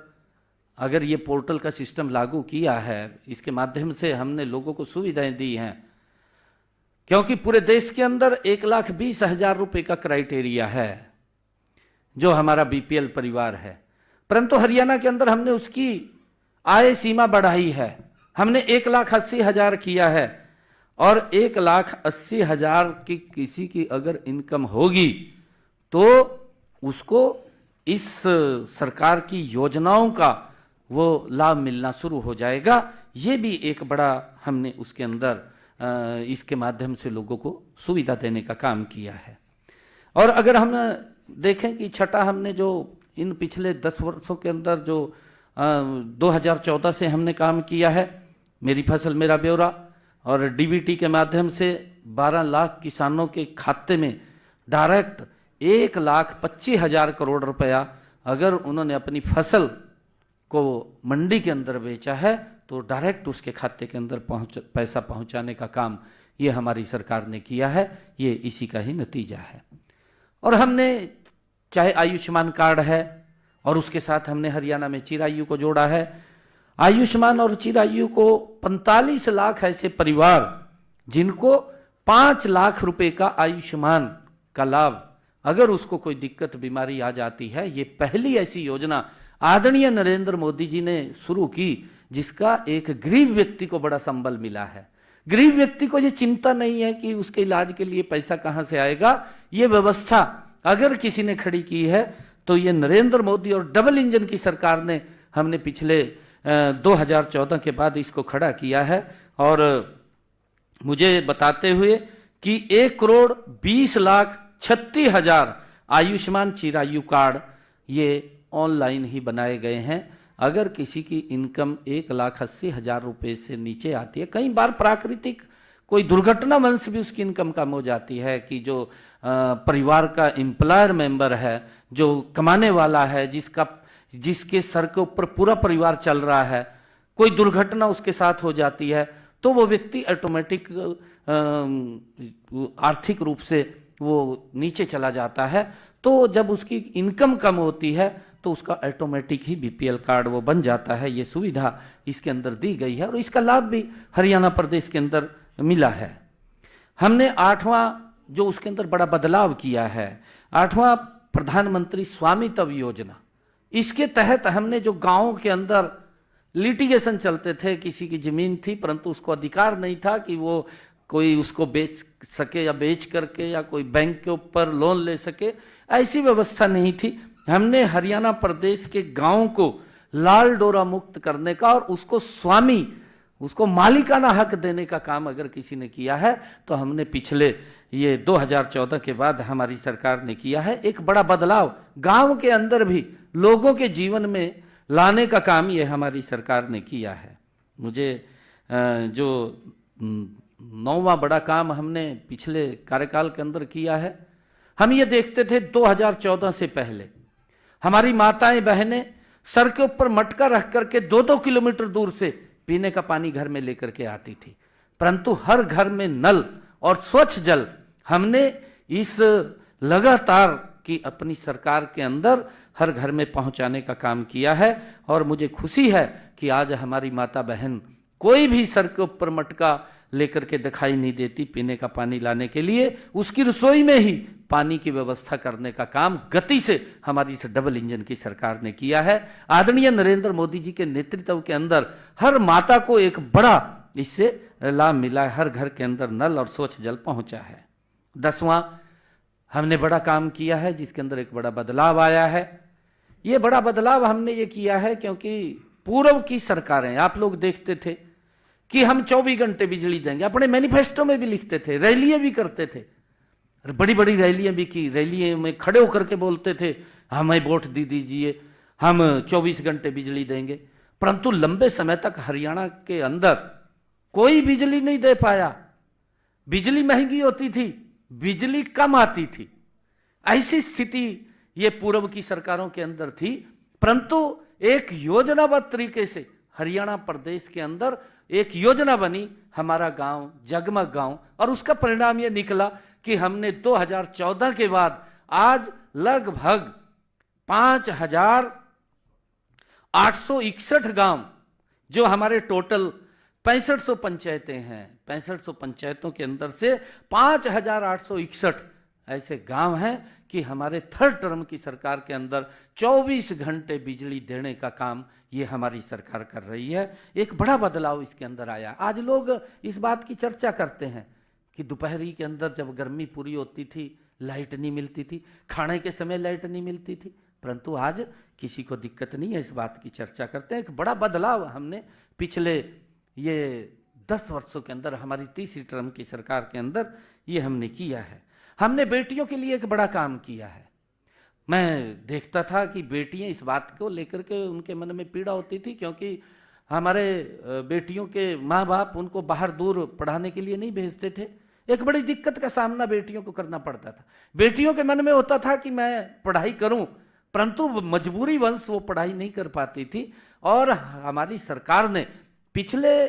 अगर ये पोर्टल का सिस्टम लागू किया है, इसके माध्यम से हमने लोगों को सुविधाएं दी हैं, क्योंकि पूरे देश के अंदर 1,20,000 रुपए का क्राइटेरिया है जो हमारा बीपीएल परिवार है, परंतु हरियाणा के अंदर हमने उसकी आय सीमा बढ़ाई है। हमने 1,80,000 किया है और 1,80,000 की किसी की अगर इनकम होगी तो उसको इस सरकार की योजनाओं का वो लाभ मिलना शुरू हो जाएगा। ये भी एक बड़ा हमने उसके अंदर इसके माध्यम से लोगों को सुविधा देने का काम किया है। और अगर हम देखें कि छठा हमने जो इन पिछले 10 वर्षों के अंदर जो 2014 से हमने काम किया है, मेरी फसल मेरा ब्यौरा और डीबीटी के माध्यम से 12 लाख किसानों के खाते में डायरेक्ट 1,25,000 करोड़ रुपया अगर उन्होंने अपनी फसल को मंडी के अंदर बेचा है तो डायरेक्ट उसके खाते के अंदर पैसा पहुंचाने का काम ये हमारी सरकार ने किया है। ये इसी का ही नतीजा है। और हमने चाहे आयुष्मान कार्ड है और उसके साथ हमने हरियाणा में चिरायु को जोड़ा है। आयुष्मान और चिरायु को 45 लाख ऐसे परिवार जिनको 5 लाख रुपए का आयुष्मान का लाभ अगर उसको कोई दिक्कत बीमारी आ जाती है, ये पहली ऐसी योजना आदरणीय नरेंद्र मोदी जी ने शुरू की जिसका एक गरीब व्यक्ति को बड़ा संबल मिला है। गरीब व्यक्ति को ये चिंता नहीं है कि उसके इलाज के लिए पैसा कहां से आएगा। ये व्यवस्था अगर किसी ने खड़ी की है तो ये नरेंद्र मोदी और डबल इंजन की सरकार ने हमने पिछले 2014 के बाद इसको खड़ा किया है। और मुझे बताते हुए कि 1,20,36,000 आयुष्मान चिरायु कार्ड ये ऑनलाइन ही बनाए गए हैं। अगर किसी की इनकम 1,80,000 रुपए से नीचे आती है, कई बार प्राकृतिक कोई दुर्घटनावश भी उसकी इनकम कम हो जाती है कि जो परिवार का एम्प्लॉयर मेंबर है, जो कमाने वाला है, जिसके सर के ऊपर पूरा परिवार चल रहा है, कोई दुर्घटना उसके साथ हो जाती है तो वो व्यक्ति ऑटोमेटिक आर्थिक रूप से वो नीचे चला जाता है। तो जब उसकी इनकम कम होती है तो उसका ऑटोमेटिक ही बीपीएल कार्ड वो बन जाता है। ये सुविधा इसके अंदर दी गई है और इसका लाभ भी हरियाणा प्रदेश के अंदर मिला है। हमने 8वां जो उसके अंदर बड़ा बदलाव किया है, 8वां प्रधानमंत्री स्वामित्व योजना, इसके तहत हमने जो गांवों के अंदर लिटिगेशन चलते थे, किसी की जमीन थी परंतु उसको अधिकार नहीं था कि वो कोई उसको बेच सके या बेच करके या कोई बैंक के ऊपर लोन ले सके, ऐसी व्यवस्था नहीं थी। हमने हरियाणा प्रदेश के गांवों को लाल डोरा मुक्त करने का और उसको उसको मालिकाना हक देने का काम अगर किसी ने किया है तो हमने पिछले ये 2014 के बाद हमारी सरकार ने किया है। एक बड़ा बदलाव गांव के अंदर भी लोगों के जीवन में लाने का काम ये हमारी सरकार ने किया है। मुझे जो 9वां बड़ा काम हमने पिछले कार्यकाल के अंदर किया है, हम ये देखते थे 2014 से पहले हमारी माताएं बहनें सर के ऊपर मटका रख करके 2-2 किलोमीटर दूर से पीने का पानी घर में लेकर के आती थी, परंतु हर घर में नल और स्वच्छ जल हमने इस लगातार की अपनी सरकार के अंदर हर घर में पहुंचाने का काम किया है। और मुझे खुशी है कि आज हमारी माता बहन कोई भी सर के ऊपर मटका लेकर के दिखाई नहीं देती पीने का पानी लाने के लिए। उसकी रसोई में ही पानी की व्यवस्था करने का काम गति से हमारी इस डबल इंजन की सरकार ने किया है। आदरणीय नरेंद्र मोदी जी के नेतृत्व के अंदर हर माता को एक बड़ा इससे लाभ मिला है, हर घर के अंदर नल और स्वच्छ जल पहुंचा है। 10वां हमने बड़ा काम किया है जिसके अंदर एक बड़ा बदलाव आया है। ये बड़ा बदलाव हमने ये किया है क्योंकि पूर्व की सरकारें, आप लोग देखते थे कि हम 24 घंटे बिजली देंगे, अपने मैनिफेस्टो में भी लिखते थे, रैलियां भी करते थे, बड़ी बड़ी रैलियां भी की, रैलियां में खड़े होकर के बोलते थे हमें वोट दे दीजिए, हम 24 घंटे बिजली देंगे, परंतु लंबे समय तक हरियाणा के अंदर कोई बिजली नहीं दे पाया। बिजली महंगी होती थी, बिजली कम आती थी, ऐसी स्थिति ये पूर्व की सरकारों के अंदर थी। परंतु एक योजनाबद्ध तरीके से हरियाणा प्रदेश के अंदर एक योजना बनी, हमारा गांव जगमग गांव, और उसका परिणाम यह निकला कि हमने 2014 के बाद आज लगभग 5,000 861 गांव, जो हमारे टोटल 6500 पंचायतें हैं, 6500 पंचायतों के अंदर से 5861 ऐसे गांव हैं कि हमारे थर्ड टर्म की सरकार के अंदर 24 घंटे बिजली देने का काम ये हमारी सरकार कर रही है। एक बड़ा बदलाव इसके अंदर आया। आज लोग इस बात की चर्चा करते हैं कि दोपहरी के अंदर जब गर्मी पूरी होती थी, लाइट नहीं मिलती थी, खाने के समय लाइट नहीं मिलती थी, परंतु आज किसी को दिक्कत नहीं है, इस बात की चर्चा करते हैं। एक बड़ा बदलाव हमने पिछले ये 10 वर्षों के अंदर, हमारी तीसरी टर्म की सरकार के अंदर ये हमने किया है। हमने बेटियों के लिए एक बड़ा काम किया है। मैं देखता था कि बेटियां, इस बात को लेकर के उनके मन में पीड़ा होती थी, क्योंकि हमारे बेटियों के माँ बाप उनको बाहर दूर पढ़ाने के लिए नहीं भेजते थे। एक बड़ी दिक्कत का सामना बेटियों को करना पड़ता था। बेटियों के मन में होता था कि मैं पढ़ाई करूं, परंतु मजबूरी वंश वो पढ़ाई नहीं कर पाती थी। और हमारी सरकार ने पिछले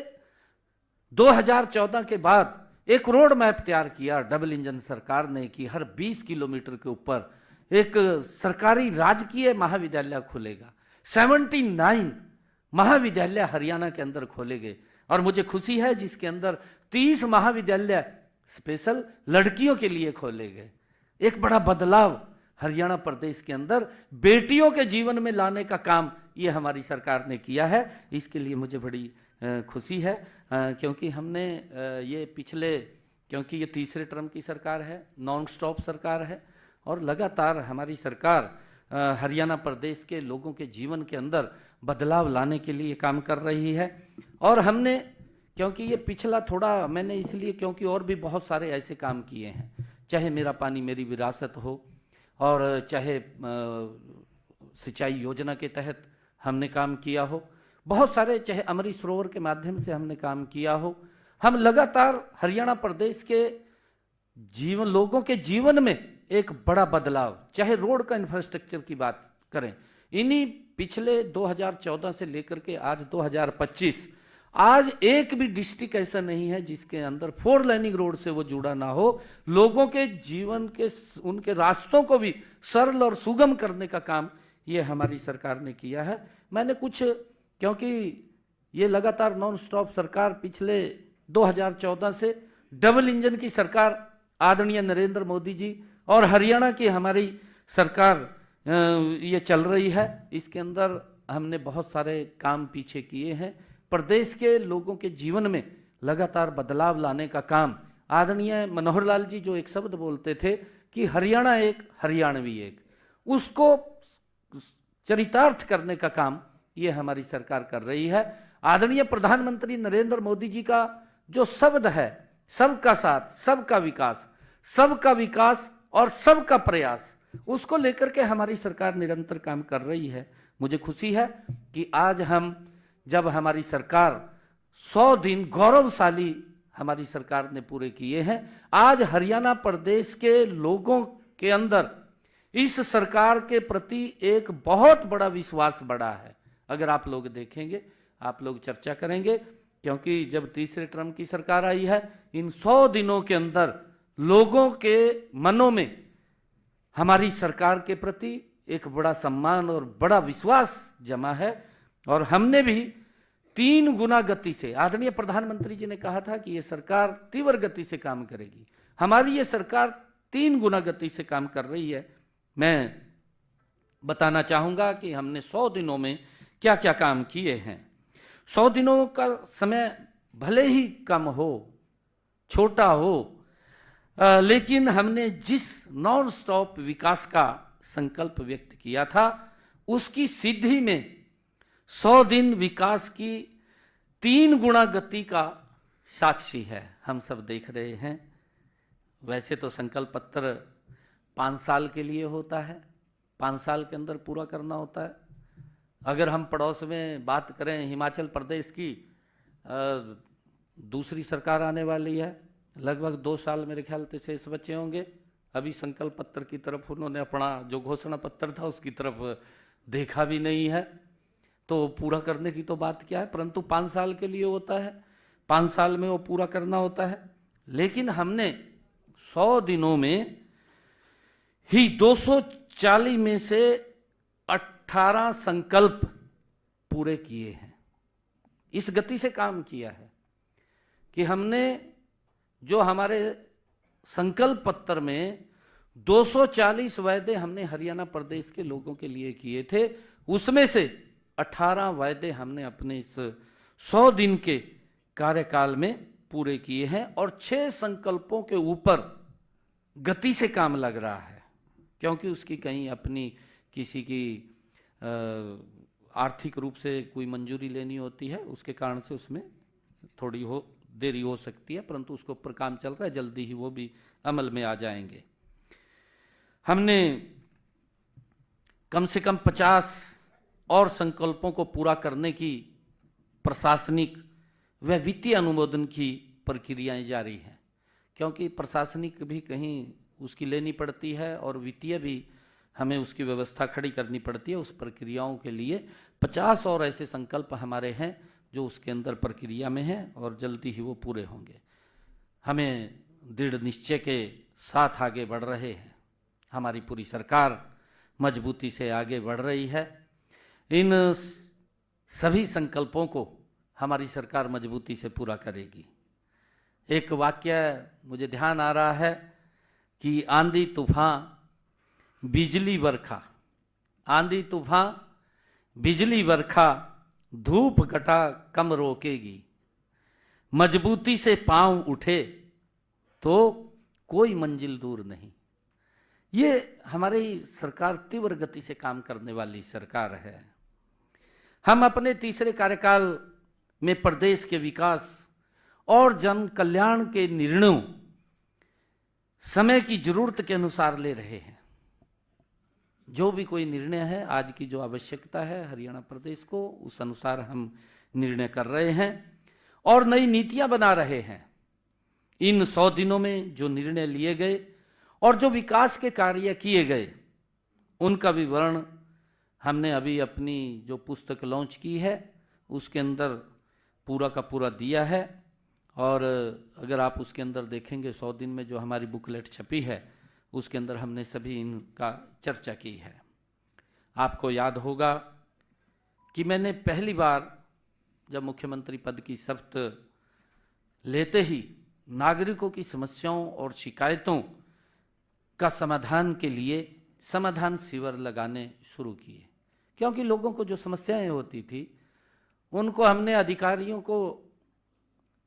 2014 के बाद एक रोड मैप तैयार किया, डबल इंजन सरकार ने, कि हर 20 किलोमीटर के ऊपर एक सरकारी राजकीय महाविद्यालय खुलेगा। 79 महाविद्यालय हरियाणा के अंदर खोले गए और मुझे खुशी है जिसके अंदर 30 महाविद्यालय स्पेशल लड़कियों के लिए खोले गए। एक बड़ा बदलाव हरियाणा प्रदेश के अंदर बेटियों के जीवन में लाने का काम ये हमारी सरकार ने किया है। इसके लिए मुझे बड़ी खुशी है, क्योंकि हमने ये पिछले, क्योंकि ये तीसरे टर्म की सरकार है, नॉन स्टॉप सरकार है और लगातार हमारी सरकार हरियाणा प्रदेश के लोगों के जीवन के अंदर बदलाव लाने के लिए काम कर रही है। और हमने, क्योंकि ये पिछला थोड़ा मैंने इसलिए, क्योंकि और भी बहुत सारे ऐसे काम किए हैं, चाहे मेरा पानी मेरी विरासत हो, और चाहे सिंचाई योजना के तहत हमने काम किया हो, बहुत सारे, चाहे अमृत सरोवर के माध्यम से हमने काम किया हो। हम लगातार हरियाणा प्रदेश के जीवन, लोगों के जीवन में एक बड़ा बदलाव, चाहे रोड का इंफ्रास्ट्रक्चर की बात करें, इन्हीं पिछले 2014 से लेकर के आज 2025, आज एक भी डिस्ट्रिक्ट ऐसा नहीं है जिसके अंदर 4 लाइनिंग रोड से वो जुड़ा ना हो। लोगों के जीवन के, उनके रास्तों को भी सरल और सुगम करने का काम ये हमारी सरकार ने किया है। मैंने कुछ, क्योंकि ये लगातार नॉन स्टॉप सरकार पिछले 2014 से डबल इंजन की सरकार आदरणीय नरेंद्र मोदी जी और हरियाणा की हमारी सरकार ये चल रही है, इसके अंदर हमने बहुत सारे काम पीछे किए हैं। प्रदेश के लोगों के जीवन में लगातार बदलाव लाने का काम, आदरणीय मनोहर लाल जी जो एक शब्द बोलते थे कि हरियाणा एक, हरियाणवी एक, उसको चरितार्थ करने का काम ये हमारी सरकार कर रही है। आदरणीय प्रधानमंत्री नरेंद्र मोदी जी का जो शब्द है, सबका साथ, सबका विकास और सबका प्रयास, उसको लेकर के हमारी सरकार निरंतर काम कर रही है। मुझे खुशी है कि आज हम, जब हमारी सरकार 100 दिन गौरवशाली हमारी सरकार ने पूरे किए हैं, आज हरियाणा प्रदेश के लोगों के अंदर इस सरकार के प्रति एक बहुत बड़ा विश्वास बढ़ा है। अगर आप लोग देखेंगे, आप लोग चर्चा करेंगे, क्योंकि जब तीसरे टर्म की सरकार आई है, इन 100 दिनों के अंदर लोगों के मनों में हमारी सरकार के प्रति एक बड़ा सम्मान और बड़ा विश्वास जमा है। और हमने भी 3 गुना गति से, आदरणीय प्रधानमंत्री जी ने कहा था कि ये सरकार तीव्र गति से काम करेगी, हमारी ये सरकार 3 गुना गति से काम कर रही है। मैं बताना चाहूंगा कि हमने 100 दिनों में क्या क्या काम किए हैं। 100 दिनों का समय भले ही कम हो, छोटा हो, लेकिन हमने जिस नॉन स्टॉप विकास का संकल्प व्यक्त किया था, उसकी सिद्धि में 100 दिन विकास की 3 गुना गति का साक्षी है। हम सब देख रहे हैं। वैसे तो संकल्प पत्र 5 साल के लिए होता है, 5 साल के अंदर पूरा करना होता है। अगर हम पड़ोस में बात करें, हिमाचल प्रदेश की दूसरी सरकार आने वाली है, लगभग 2 साल मेरे ख्याल से शेष बचे होंगे। अभी संकल्प पत्र की तरफ उन्होंने अपना जो घोषणा पत्र था उसकी तरफ देखा भी नहीं है, तो पूरा करने की तो बात क्या है, परंतु 5 साल के लिए होता है, 5 साल में वो पूरा करना होता है। लेकिन हमने 100 दिनों में ही 240 में से 18 संकल्प पूरे किए हैं। इस गति से काम किया है कि हमने जो हमारे संकल्प पत्र में 240 वायदे हमने हरियाणा प्रदेश के लोगों के लिए किए थे, उसमें से 18 वायदे हमने अपने इस 100 दिन के कार्यकाल में पूरे किए हैं और 6 संकल्पों के ऊपर गति से काम लग रहा है, क्योंकि उसकी कहीं अपनी किसी की आर्थिक रूप से कोई मंजूरी लेनी होती है, उसके कारण से उसमें थोड़ी देरी हो सकती है, परंतु उसके ऊपर काम चल रहा है, जल्दी ही वो भी अमल में आ जाएंगे। हमने कम से कम 50 और संकल्पों को पूरा करने की प्रशासनिक व वित्तीय अनुमोदन की प्रक्रियाएं जारी हैं, क्योंकि प्रशासनिक भी कहीं उसकी लेनी पड़ती है और वित्तीय भी हमें उसकी व्यवस्था खड़ी करनी पड़ती है। उस प्रक्रियाओं के लिए 50 और ऐसे संकल्प हमारे हैं जो उसके अंदर प्रक्रिया में हैं और जल्दी ही वो पूरे होंगे। हमें दृढ़ निश्चय के साथ आगे बढ़ रहे हैं। हमारी पूरी सरकार मजबूती से आगे बढ़ रही है। इन सभी संकल्पों को हमारी सरकार मजबूती से पूरा करेगी। एक वाक्य मुझे ध्यान आ रहा है कि आंधी तूफान बिजली बरखा, आंधी तूफान बिजली बरखा, धूप घटा कम रोकेगी, मजबूती से पांव उठे तो कोई मंजिल दूर नहीं। ये हमारी सरकार तीव्र गति से काम करने वाली सरकार है। हम अपने तीसरे कार्यकाल में प्रदेश के विकास और जन कल्याण के निर्णयों समय की जरूरत के अनुसार ले रहे हैं। जो भी कोई निर्णय है, आज की जो आवश्यकता है हरियाणा प्रदेश को, उस अनुसार हम निर्णय कर रहे हैं और नई नीतियां बना रहे हैं। इन 100 दिनों में जो निर्णय लिए गए और जो विकास के कार्य किए गए, उनका विवरण हमने अभी अपनी जो पुस्तक लॉन्च की है उसके अंदर पूरा का पूरा दिया है। और अगर आप उसके अंदर देखेंगे 100 दिन में जो हमारी बुकलेट छपी है उसके अंदर हमने सभी इनका चर्चा की है। आपको याद होगा कि मैंने पहली बार जब मुख्यमंत्री पद की शपथ लेते ही नागरिकों की समस्याओं और शिकायतों का समाधान के लिए समाधान शिविर लगाने शुरू किए, क्योंकि लोगों को जो समस्याएं होती थी उनको हमने अधिकारियों को,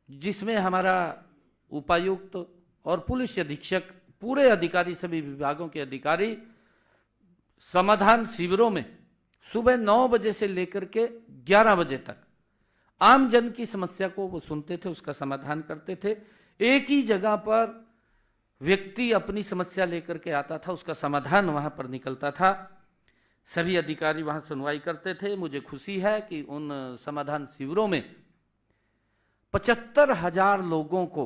जिसमें हमारा उपायुक्त और पुलिस अधीक्षक, पूरे अधिकारी, सभी विभागों के अधिकारी समाधान शिविरों में सुबह 9 बजे से लेकर के 11 बजे तक आम जन की समस्या को वो सुनते थे, उसका समाधान करते थे। एक ही जगह पर व्यक्ति अपनी समस्या लेकर के आता था, उसका समाधान वहां पर निकलता था। सभी अधिकारी वहां सुनवाई करते थे। मुझे खुशी है कि उन समाधान शिविरों में 75,000 लोगों को,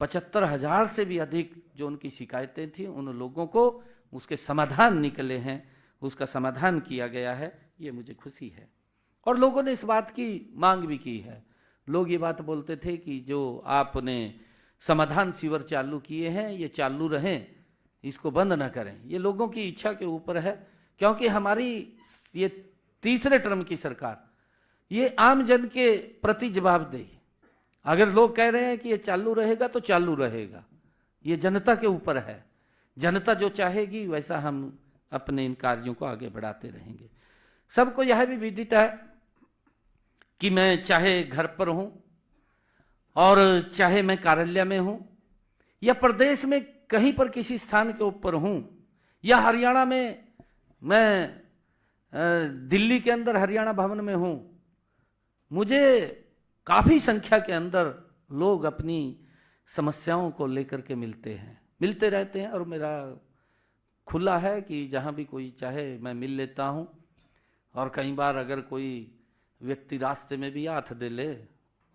75,000 से भी अधिक जो उनकी शिकायतें थी, उन लोगों को उसके समाधान निकले हैं, उसका समाधान किया गया है। ये मुझे खुशी है। और लोगों ने इस बात की मांग भी की है। लोग ये बात बोलते थे कि जो आपने समाधान शिविर चालू किए हैं ये चालू रहें, इसको बंद ना करें। ये लोगों की इच्छा के ऊपर है, क्योंकि हमारी ये तीसरे टर्म की सरकार ये आम जन के प्रति जवाबदेही। अगर लोग कह रहे हैं कि ये चालू रहेगा तो चालू रहेगा, ये जनता के ऊपर है। जनता जो चाहेगी वैसा हम अपने इन कार्यों को आगे बढ़ाते रहेंगे। सबको यह भी विदित है कि मैं चाहे घर पर हूं और चाहे मैं कार्यालय में हूं या प्रदेश में कहीं पर किसी स्थान के ऊपर हूं या हरियाणा में मैं दिल्ली के अंदर हरियाणा भवन में हूं, मुझे काफी संख्या के अंदर लोग अपनी समस्याओं को लेकर के मिलते रहते हैं। और मेरा खुला है कि जहां भी कोई चाहे मैं मिल लेता हूं। और कई बार अगर कोई व्यक्ति रास्ते में भी हाथ दे ले,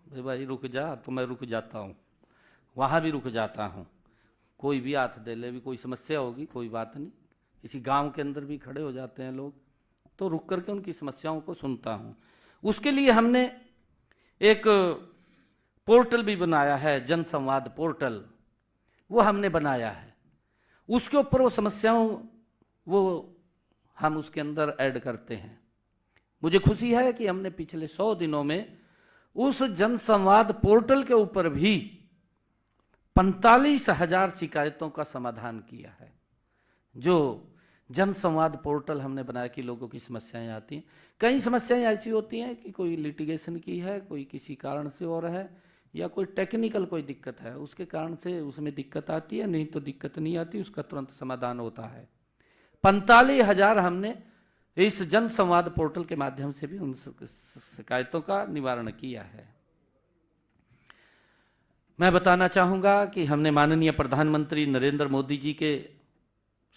भाई रुक जा, तो मैं रुक जाता हूं, वहां भी रुक जाता हूं। कोई भी हाथ दे ले, भी कोई समस्या होगी, कोई बात नहीं। किसी गांव के अंदर भी खड़े हो जाते हैं लोग, तो रुक करके उनकी समस्याओं को सुनता हूं। उसके लिए हमने एक पोर्टल भी बनाया है, जन संवाद पोर्टल, वो हमने बनाया है। उसके ऊपर वो समस्याओं वो हम उसके अंदर ऐड करते हैं। मुझे खुशी है कि हमने पिछले 100 दिनों में उस जनसंवाद पोर्टल के ऊपर भी 45,000 शिकायतों का समाधान किया है। जो जनसंवाद पोर्टल हमने बनाया कि लोगों की समस्याएं आती हैं, कई समस्याएं ऐसी होती हैं कि कोई लिटिगेशन की है, कोई किसी कारण से और है, या कोई टेक्निकल कोई दिक्कत है, उसके कारण से उसमें दिक्कत आती है, नहीं तो दिक्कत नहीं आती, उसका तुरंत समाधान होता है। 45,000 हमने इस जनसंवाद पोर्टल के माध्यम से भी उन शिकायतों का निवारण किया है। मैं बताना चाहूंगा कि हमने माननीय प्रधानमंत्री नरेंद्र मोदी जी के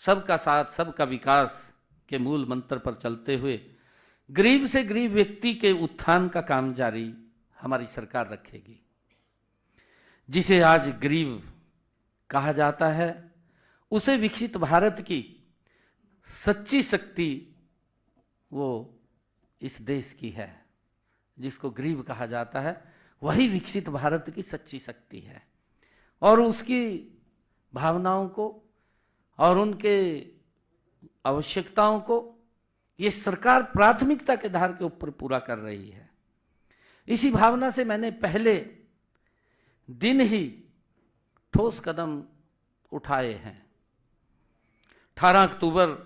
सबका साथ सबका विकास के मूल मंत्र पर चलते हुए गरीब से गरीब व्यक्ति के उत्थान का काम जारी हमारी सरकार रखेगी। जिसे आज गरीब कहा जाता है, उसे विकसित भारत की सच्ची शक्ति वो इस देश की है। जिसको गरीब कहा जाता है वही विकसित भारत की सच्ची शक्ति है, और उसकी भावनाओं को और उनके आवश्यकताओं को ये सरकार प्राथमिकता के आधार के ऊपर पूरा कर रही है। इसी भावना से मैंने पहले दिन ही ठोस कदम उठाए हैं। 18 अक्टूबर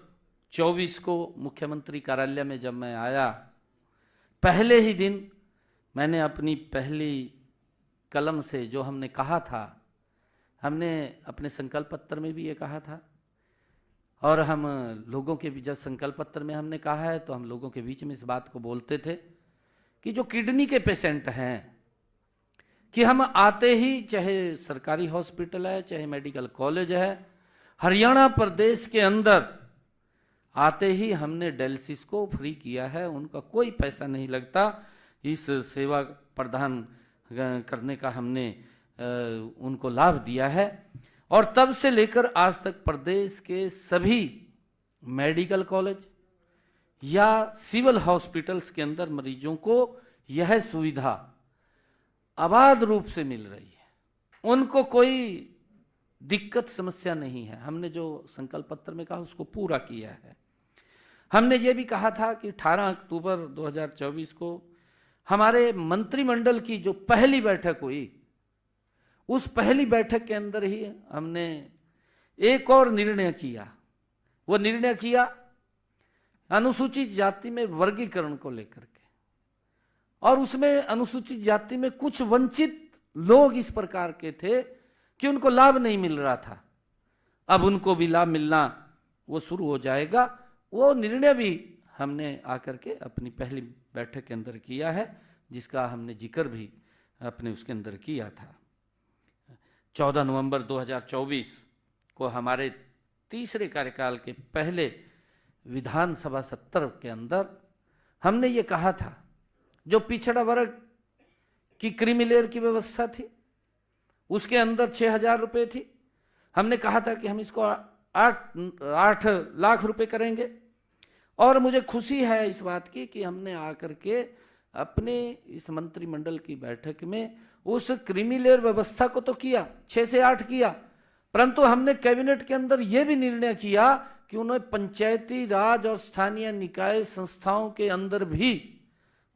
24 को मुख्यमंत्री कार्यालय में जब मैं आया, पहले ही दिन मैंने अपनी पहली कलम से जो हमने कहा था, हमने अपने संकल्प पत्र में भी ये कहा था, और हम लोगों के भी जब संकल्प पत्र में हमने कहा है तो हम लोगों के बीच में इस बात को बोलते थे कि जो किडनी के पेशेंट हैं, कि हम आते ही, चाहे सरकारी हॉस्पिटल है चाहे मेडिकल कॉलेज है, हरियाणा प्रदेश के अंदर आते ही हमने डायलिसिस को फ्री किया है। उनका कोई पैसा नहीं लगता। इस सेवा प्रदान करने का हमने उनको लाभ दिया है, और तब से लेकर आज तक प्रदेश के सभी मेडिकल कॉलेज या सिविल हॉस्पिटल्स के अंदर मरीजों को यह सुविधा अबाध रूप से मिल रही है। उनको कोई दिक्कत समस्या नहीं है। हमने जो संकल्प पत्र में कहा उसको पूरा किया है। हमने ये भी कहा था कि 18 अक्टूबर 2024 को हमारे मंत्रिमंडल की जो पहली बैठक हुई, उस पहली बैठक के अंदर ही हमने एक और निर्णय किया। वो निर्णय किया अनुसूचित जाति में वर्गीकरण को लेकर के, और उसमें अनुसूचित जाति में कुछ वंचित लोग इस प्रकार के थे कि उनको लाभ नहीं मिल रहा था। अब उनको भी लाभ मिलना वो शुरू हो जाएगा। वो निर्णय भी हमने आकर के अपनी पहली बैठक के अंदर किया है, जिसका हमने जिक्र भी अपने उसके अंदर किया था। 14 नवंबर 2024 को हमारे तीसरे कार्यकाल के पहले विधानसभा सत्र के अंदर हमने ये कहा था, जो पिछड़ा वर्ग की क्रीमी लेयर की व्यवस्था थी उसके अंदर 6,000 रुपये थी। हमने कहा था कि हम इसको 8 लाख रुपए करेंगे, और मुझे खुशी है इस बात की कि हमने आकर के अपने इस मंत्रिमंडल की बैठक में उस क्रीमी लेयर व्यवस्था को तो किया, 6 से 8 किया, परंतु हमने कैबिनेट के अंदर यह भी निर्णय किया कि उन्हें पंचायती राज और स्थानीय निकाय संस्थाओं के अंदर भी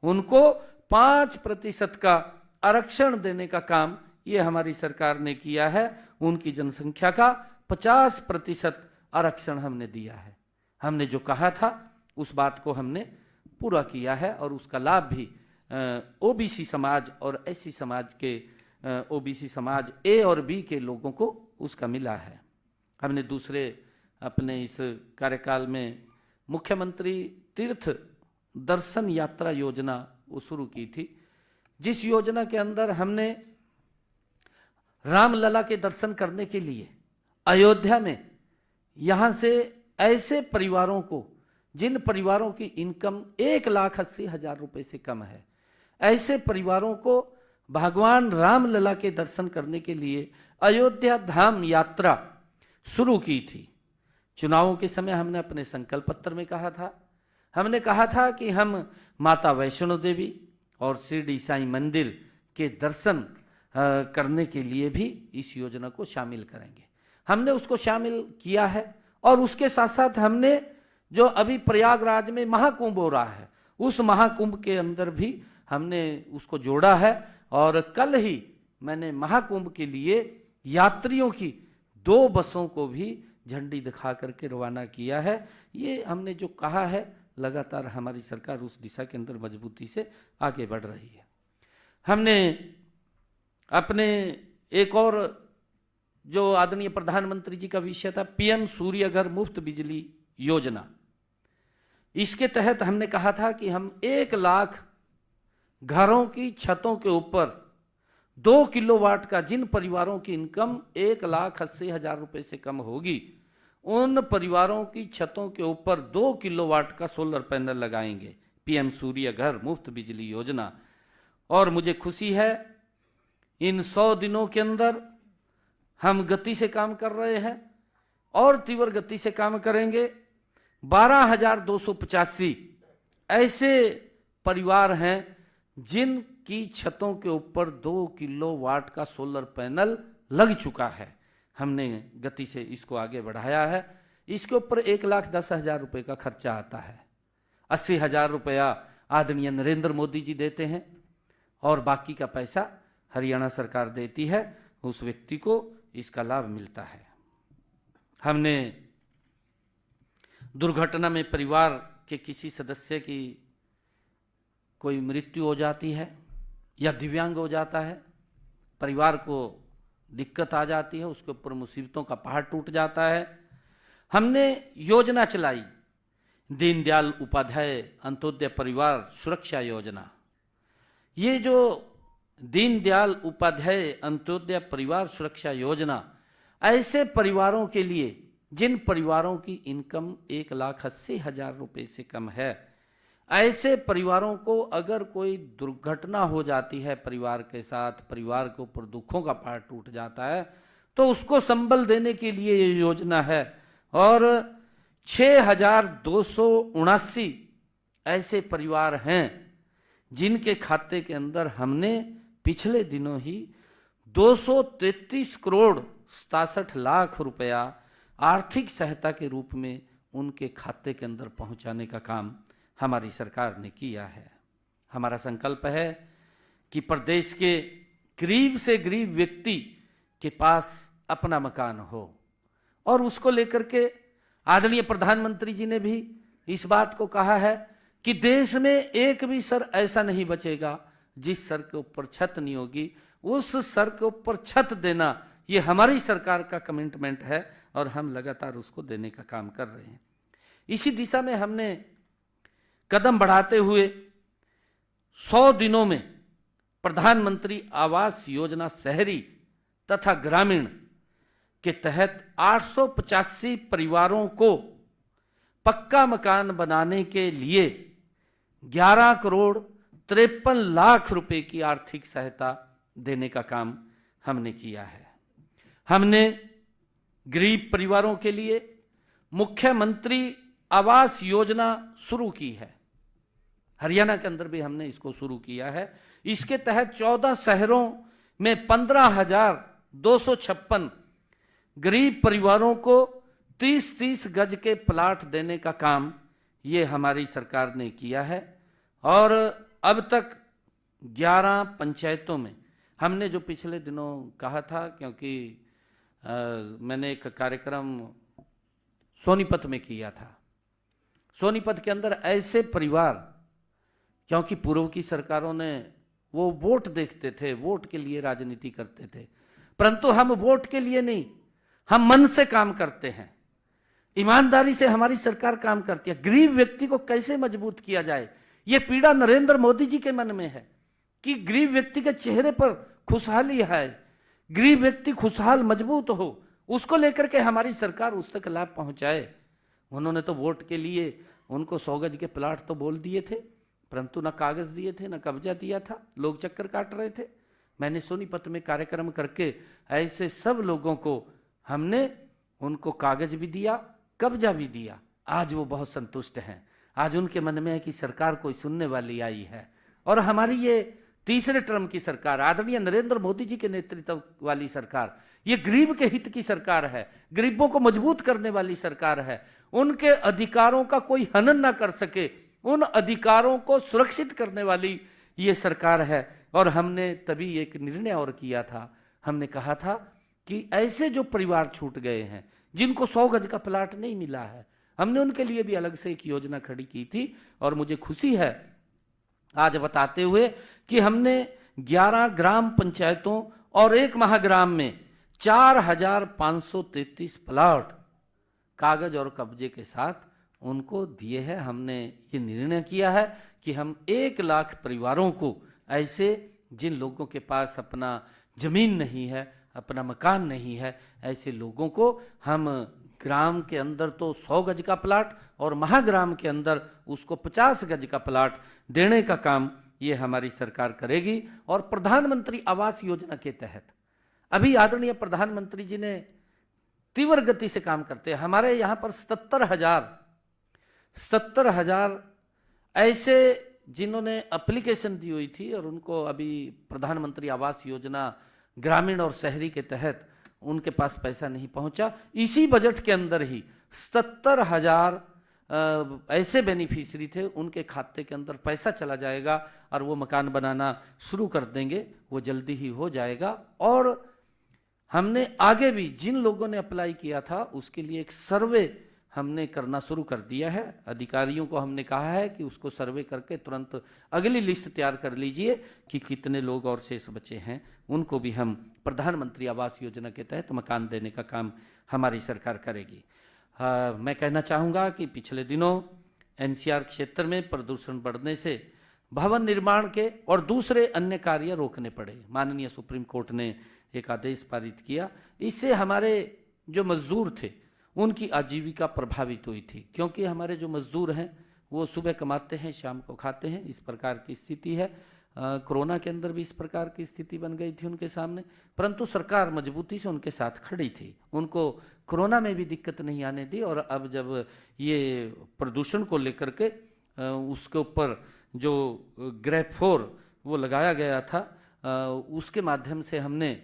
उनको 5% का आरक्षण देने का काम ये हमारी सरकार ने किया है। उनकी जनसंख्या का 50% आरक्षण हमने दिया है। हमने जो कहा था उस बात को हमने पूरा किया है, और उसका लाभ भी ओबीसी समाज और एससी समाज के ओबीसी समाज ए और बी के लोगों को उसका मिला है। हमने दूसरे अपने इस कार्यकाल में मुख्यमंत्री तीर्थ दर्शन यात्रा योजना वो शुरू की थी, जिस योजना के अंदर हमने रामलला के दर्शन करने के लिए अयोध्या में यहाँ से ऐसे परिवारों को, जिन परिवारों की इनकम 1,80,000 रुपए से कम है, ऐसे परिवारों को भगवान रामलला के दर्शन करने के लिए अयोध्या धाम यात्रा शुरू की थी। चुनावों के समय हमने अपने संकल्प पत्र में कहा था, हमने कहा था कि हम माता वैष्णो देवी और शिरडी साईं मंदिर के दर्शन करने के लिए भी इस योजना को शामिल करेंगे। हमने उसको शामिल किया है, और उसके साथ साथ हमने जो अभी प्रयागराज में महाकुंभ हो रहा है उस महाकुंभ के अंदर भी हमने उसको जोड़ा है। और कल ही मैंने महाकुंभ के लिए यात्रियों की 2 बसों को भी झंडी दिखा करके रवाना किया है। ये हमने जो कहा है, लगातार हमारी सरकार उस दिशा के अंदर मजबूती से आगे बढ़ रही है। हमने अपने एक और जो आदरणीय प्रधानमंत्री जी का विषय था, पीएम सूर्य घर मुफ्त बिजली योजना, इसके तहत हमने कहा था कि हम 1 लाख घरों की छतों के ऊपर 2 किलोवाट का, जिन परिवारों की इनकम 1,80,000 रुपए से कम होगी, उन परिवारों की छतों के ऊपर 2 किलोवाट का सोलर पैनल लगाएंगे। पीएम सूर्य घर मुफ्त बिजली योजना। और मुझे खुशी है, इन 100 दिनों के अंदर हम गति से काम कर रहे हैं और तीव्र गति से काम करेंगे। 12,285 ऐसे परिवार हैं जिनकी छतों के ऊपर 2 किलोवाट का सोलर पैनल लग चुका है। हमने गति से इसको आगे बढ़ाया है। इसके ऊपर 1,10,000 रुपए का खर्चा आता है। 80,000 रुपया आदरणीय नरेंद्र मोदी जी देते हैं और बाकी का पैसा हरियाणा सरकार देती है। उस व्यक्ति को इसका लाभ मिलता है। हमने दुर्घटना में परिवार के किसी सदस्य की कोई मृत्यु हो जाती है या दिव्यांग हो जाता है, परिवार को दिक्कत आ जाती है, उसके ऊपर मुसीबतों का पहाड़ टूट जाता है, हमने योजना चलाई, दीनदयाल उपाध्याय अंत्योदय परिवार सुरक्षा योजना। ये जो दीनदयाल उपाध्याय अंत्योदय परिवार सुरक्षा योजना ऐसे परिवारों के लिए जिन परिवारों की इनकम 1,80,000 रुपए से कम है, ऐसे परिवारों को अगर कोई दुर्घटना हो जाती है परिवार के साथ, परिवार के ऊपर दुखों का पहाड़ टूट जाता है, तो उसको संबल देने के लिए ये योजना है। और 6,279 ऐसे परिवार हैं जिनके खाते के अंदर हमने पिछले दिनों ही 233 करोड़ 67 लाख रुपया आर्थिक सहायता के रूप में उनके खाते के अंदर पहुंचाने का काम हमारी सरकार ने किया है। हमारा संकल्प है कि प्रदेश के गरीब से गरीब व्यक्ति के पास अपना मकान हो, और उसको लेकर के आदरणीय प्रधानमंत्री जी ने भी इस बात को कहा है कि देश में एक भी सर ऐसा नहीं बचेगा जिस सर के ऊपर छत नहीं होगी। उस सर के ऊपर छत देना ये हमारी सरकार का कमिटमेंट है और हम लगातार उसको देने का काम कर रहे हैं। इसी दिशा में हमने कदम बढ़ाते हुए 100 दिनों में प्रधानमंत्री आवास योजना शहरी तथा ग्रामीण के तहत 885 परिवारों को पक्का मकान बनाने के लिए 11 करोड़ 53 लाख रुपए की आर्थिक सहायता देने का काम हमने किया है। हमने गरीब परिवारों के लिए मुख्यमंत्री आवास योजना शुरू की है। हरियाणा के अंदर भी हमने इसको शुरू किया है। इसके तहत 14 शहरों में 15,256 गरीब परिवारों को 30-30 गज के प्लाट देने का काम ये हमारी सरकार ने किया है। और अब तक 11 पंचायतों में हमने जो पिछले दिनों कहा था, क्योंकि मैंने एक कार्यक्रम सोनीपत में किया था, सोनीपत के अंदर ऐसे परिवार, क्योंकि पूर्व की सरकारों ने वो वोट देखते थे, वोट के लिए राजनीति करते थे, परंतु हम वोट के लिए नहीं, हम मन से काम करते हैं, ईमानदारी से हमारी सरकार काम करती है। गरीब व्यक्ति को कैसे मजबूत किया जाए, ये पीड़ा नरेंद्र मोदी जी के मन में है कि गरीब व्यक्ति के चेहरे पर खुशहाली है, गरीब व्यक्ति खुशहाल मजबूत हो, उसको लेकर के हमारी सरकार उस तक लाभ पहुंचाए। उन्होंने तो वोट के लिए उनको 100 गज के प्लाट तो बोल दिए थे, परंतु न कागज दिए थे, न कब्जा दिया था, लोग चक्कर काट रहे थे। मैंने सोनीपत में कार्यक्रम करके ऐसे सब लोगों को हमने उनको कागज भी दिया, कब्जा भी दिया। आज वो बहुत संतुष्ट हैं। आज उनके मन में है कि सरकार कोई सुनने वाली आई है। और हमारी ये तीसरे टर्म की सरकार, आदरणीय नरेंद्र मोदी जी के नेतृत्व वाली सरकार, ये गरीब के हित की सरकार है, गरीबों को मजबूत करने वाली सरकार है। उनके अधिकारों का कोई हनन ना कर सके, उन अधिकारों को सुरक्षित करने वाली ये सरकार है। और हमने तभी एक निर्णय और किया था, हमने कहा था कि ऐसे जो परिवार छूट गए हैं, जिनको 100 गज का प्लाट नहीं मिला है, हमने उनके लिए भी अलग से एक योजना खड़ी की थी। और मुझे खुशी है आज बताते हुए कि हमने 11 ग्राम पंचायतों और 1 महाग्राम में 4533 प्लाट कागज और कब्जे के साथ उनको दिए हैं। हमने ये निर्णय किया है कि हम 1 लाख परिवारों को, ऐसे जिन लोगों के पास अपना जमीन नहीं है, अपना मकान नहीं है, ऐसे लोगों को हम ग्राम के अंदर तो 100 गज का प्लाट और महाग्राम के अंदर उसको 50 गज का प्लाट देने का काम ये हमारी सरकार करेगी। और प्रधानमंत्री आवास योजना के तहत अभी आदरणीय प्रधानमंत्री जी ने तीव्र गति से काम करते हैं। हमारे यहाँ पर 77,000 ऐसे जिन्होंने एप्लीकेशन दी हुई थी और उनको अभी प्रधानमंत्री आवास योजना ग्रामीण और शहरी के तहत उनके पास पैसा नहीं पहुंचा। इसी बजट के अंदर ही 77,000 ऐसे बेनिफिशियरी थे, उनके खाते के अंदर पैसा चला जाएगा और वो मकान बनाना शुरू कर देंगे, वो जल्दी ही हो जाएगा। और हमने आगे भी जिन लोगों ने अप्लाई किया था उसके लिए एक सर्वे हमने करना शुरू कर दिया है। अधिकारियों को हमने कहा है कि उसको सर्वे करके तुरंत अगली लिस्ट तैयार कर लीजिए कि कितने लोग और शेष बचे हैं, उनको भी हम प्रधानमंत्री आवास योजना के तहत मकान देने का काम हमारी सरकार करेगी। मैं कहना चाहूँगा कि पिछले दिनों एनसीआर क्षेत्र में प्रदूषण बढ़ने से भवन निर्माण के और दूसरे अन्य कार्य रोकने पड़े। माननीय सुप्रीम कोर्ट ने एक आदेश पारित किया। इससे हमारे जो मजदूर थे उनकी आजीविका प्रभावित हुई थी, क्योंकि हमारे जो मजदूर हैं वो सुबह कमाते हैं, शाम को खाते हैं, इस प्रकार की स्थिति है। कोरोना के अंदर भी इस प्रकार की स्थिति बन गई थी उनके सामने, परंतु सरकार मजबूती से उनके साथ खड़ी थी, उनको कोरोना में भी दिक्कत नहीं आने दी। और अब जब ये प्रदूषण को लेकर के उसके ऊपर जो ग्रेड 4 वो लगाया गया था, उसके माध्यम से हमने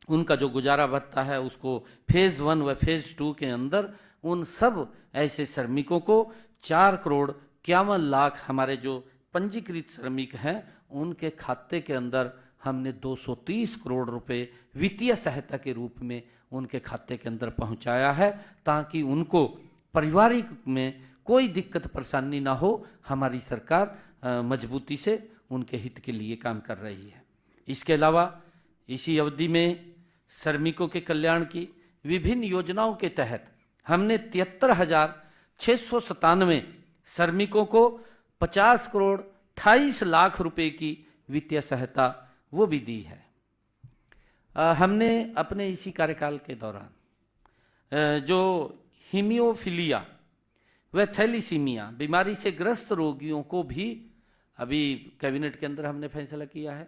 उनका जो गुजारा भत्ता है उसको फेज 1 व फेज 2 के अंदर उन सब ऐसे श्रमिकों को 4,51,00,000 हमारे जो पंजीकृत श्रमिक हैं उनके खाते के अंदर हमने 230 करोड़ रुपए वित्तीय सहायता के रूप में उनके खाते के अंदर पहुंचाया है, ताकि उनको पारिवारिक में कोई दिक्कत परेशानी ना हो। हमारी सरकार मजबूती से उनके हित के लिए काम कर रही है। इसके अलावा इसी अवधि में श्रमिकों के कल्याण की विभिन्न योजनाओं के तहत हमने 73,697 श्रमिकों को 50 करोड़ 28 लाख रुपए की वित्तीय सहायता वो भी दी है। हमने अपने इसी कार्यकाल के दौरान जो हीमोफीलिया व थैलीसीमिया बीमारी से ग्रस्त रोगियों को भी अभी कैबिनेट के अंदर हमने फैसला किया है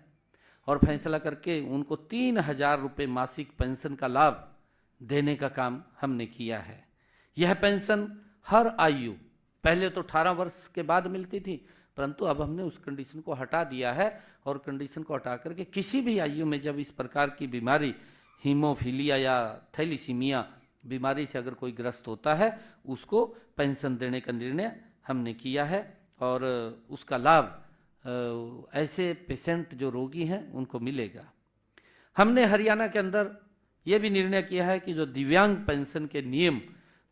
और फैसला करके उनको 3,000 रुपये मासिक पेंशन का लाभ देने का काम हमने किया है। यह पेंशन हर आयु, पहले तो 18 वर्ष के बाद मिलती थी, परंतु अब हमने उस कंडीशन को हटा दिया है और कंडीशन को हटा करके किसी भी आयु में जब इस प्रकार की बीमारी हीमोफीलिया या थैलीसीमिया बीमारी से अगर कोई ग्रस्त होता है उसको पेंशन देने का निर्णय हमने किया है और उसका लाभ ऐसे पेशेंट जो रोगी हैं उनको मिलेगा। हमने हरियाणा के अंदर यह भी निर्णय किया है कि जो दिव्यांग पेंशन के नियम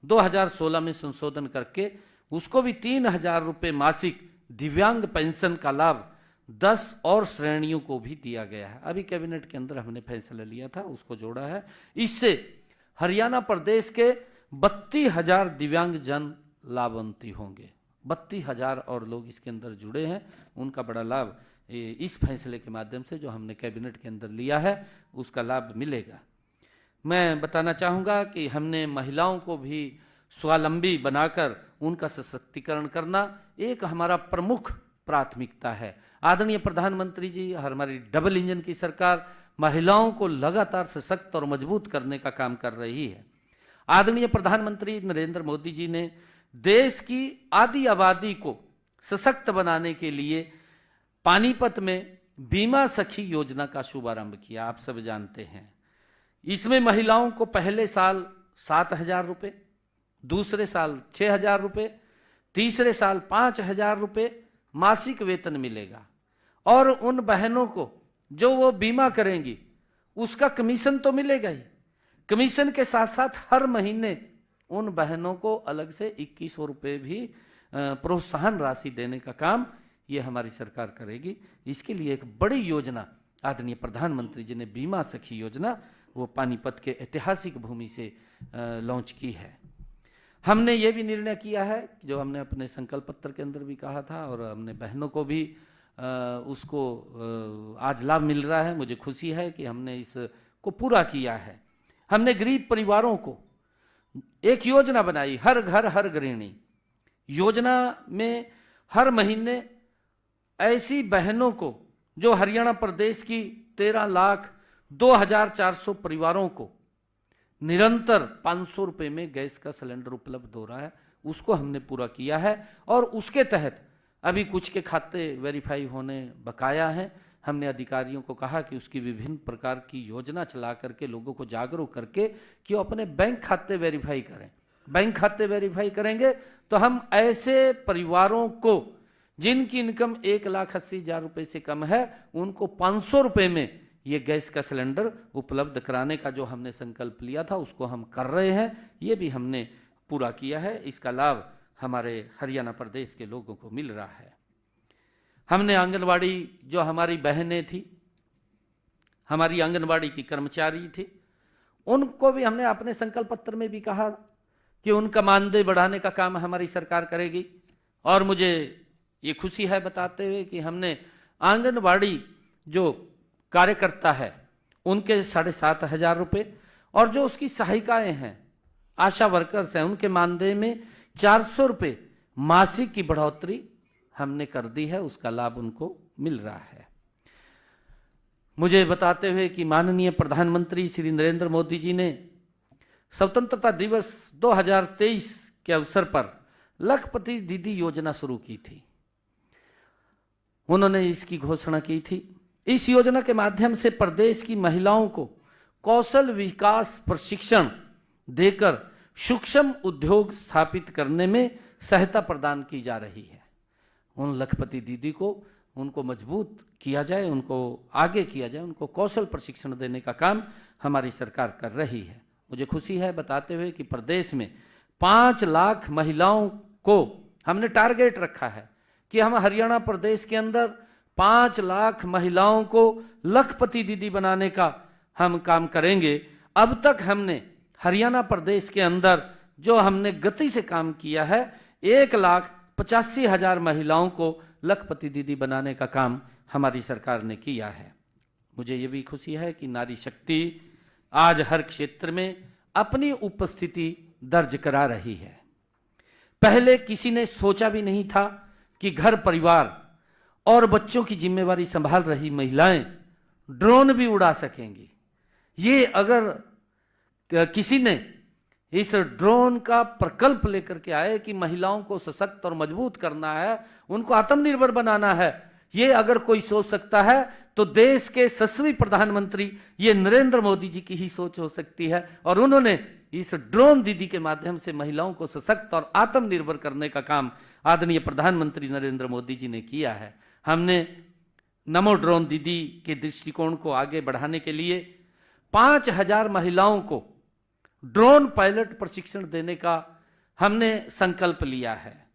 2016 में संशोधन करके उसको भी 3,000 रुपये मासिक दिव्यांग पेंशन का लाभ 10 और श्रेणियों को भी दिया गया है। अभी कैबिनेट के अंदर हमने फैसला लिया था, उसको जोड़ा है। इससे हरियाणा प्रदेश के 32,000 दिव्यांग जन लाभान्वित होंगे। 32,000 और लोग इसके अंदर जुड़े हैं, उनका बड़ा लाभ इस फैसले के माध्यम से जो हमने कैबिनेट के अंदर लिया है उसका लाभ मिलेगा। मैं बताना चाहूँगा कि हमने महिलाओं को भी स्वावलंबी बनाकर उनका सशक्तिकरण करना एक हमारा प्रमुख प्राथमिकता है। आदरणीय प्रधानमंत्री जी, हमारी डबल इंजन की सरकार महिलाओं को लगातार सशक्त और मजबूत करने का काम कर रही है। आदरणीय प्रधानमंत्री नरेंद्र मोदी जी ने देश की आधी आबादी को सशक्त बनाने के लिए पानीपत में बीमा सखी योजना का शुभारंभ किया, आप सब जानते हैं। इसमें महिलाओं को पहले साल 7,000 रुपये, दूसरे साल 6,000 रुपये, तीसरे साल 5,000 रुपये मासिक वेतन मिलेगा। और उन बहनों को जो वो बीमा करेंगी उसका कमीशन तो मिलेगा ही, कमीशन के साथ साथ हर महीने उन बहनों को अलग से 2100 रुपये भी प्रोत्साहन राशि देने का काम ये हमारी सरकार करेगी। इसके लिए एक बड़ी योजना आदरणीय प्रधानमंत्री जी ने बीमा सखी योजना वो पानीपत के ऐतिहासिक भूमि से लॉन्च की है। हमने ये भी निर्णय किया है जो हमने अपने संकल्प पत्र के अंदर भी कहा था और हमने बहनों को भी उसको आज लाभ मिल रहा है। मुझे खुशी है कि हमने इसको पूरा किया है। हमने गरीब परिवारों को एक योजना बनाई, हर घर हर गृहिणी योजना में हर महीने ऐसी बहनों को जो हरियाणा प्रदेश की 13,02,400 परिवारों को निरंतर 500 रुपये में गैस का सिलेंडर उपलब्ध हो रहा है, उसको हमने पूरा किया है। और उसके तहत अभी कुछ के खाते वेरीफाई होने बकाया हैं। हमने अधिकारियों को कहा कि उसकी विभिन्न प्रकार की योजना चला करके लोगों को जागरूक करके कि वो अपने बैंक खाते वेरीफाई करें। बैंक खाते वेरीफाई करेंगे तो हम ऐसे परिवारों को जिनकी इनकम 1,80,000 रुपये से कम है उनको 500 रुपये में ये गैस का सिलेंडर उपलब्ध कराने का जो हमने संकल्प लिया था उसको हम कर रहे हैं। ये भी हमने पूरा किया है। इसका लाभ हमारे हरियाणा प्रदेश के लोगों को मिल रहा है। हमने आंगनवाड़ी जो हमारी बहनें थी, हमारी आंगनवाड़ी की कर्मचारी थी, उनको भी हमने अपने संकल्प पत्र में भी कहा कि उनका मानदेय बढ़ाने का काम हमारी सरकार करेगी। और मुझे ये खुशी है बताते हुए कि हमने आंगनवाड़ी जो कार्यकर्ता है उनके 7,500 रुपये और जो उसकी सहायिकाएं हैं, आशा वर्कर्स हैं, उनके मानदेय में 400 रुपये मासिक की बढ़ोतरी हमने कर दी है। उसका लाभ उनको मिल रहा है। मुझे बताते हुए कि माननीय प्रधानमंत्री श्री नरेंद्र मोदी जी ने स्वतंत्रता दिवस 2023 के अवसर पर लखपति दीदी योजना शुरू की थी। उन्होंने इसकी घोषणा की थी। इस योजना के माध्यम से प्रदेश की महिलाओं को कौशल विकास प्रशिक्षण देकर सूक्ष्म उद्योग स्थापित करने में सहायता प्रदान की जा रही है। उन लखपति दीदी को उनको मजबूत किया जाए, उनको आगे किया जाए, उनको कौशल प्रशिक्षण देने का काम हमारी सरकार कर रही है। मुझे खुशी है बताते हुए कि प्रदेश में 5 लाख महिलाओं को हमने टारगेट रखा है कि हम हरियाणा प्रदेश के अंदर 5 लाख महिलाओं को लखपति दीदी बनाने का हम काम करेंगे। अब तक हमने हरियाणा प्रदेश के अंदर जो हमने गति से काम किया है 1,85,000 महिलाओं को लखपति दीदी बनाने का काम हमारी सरकार ने किया है। मुझे ये भी खुशी है कि नारी शक्ति आज हर क्षेत्र में अपनी उपस्थिति दर्ज करा रही है। पहले किसी ने सोचा भी नहीं था कि घर परिवार और बच्चों की जिम्मेवारी संभाल रही महिलाएं ड्रोन भी उड़ा सकेंगी। ये अगर किसी ने इस ड्रोन का प्रकल्प लेकर के आए कि महिलाओं को सशक्त और मजबूत करना है, उनको आत्मनिर्भर बनाना है, ये अगर कोई सोच सकता है तो देश के यशस्वी प्रधानमंत्री ये नरेंद्र मोदी जी की ही सोच हो सकती है। और उन्होंने इस ड्रोन दीदी के माध्यम से महिलाओं को सशक्त और आत्मनिर्भर करने का काम आदरणीय प्रधानमंत्री नरेंद्र मोदी जी ने किया है। हमने नमो ड्रोन दीदी के दृष्टिकोण को आगे बढ़ाने के लिए 5,000 महिलाओं को ड्रोन पायलट प्रशिक्षण देने का हमने संकल्प लिया है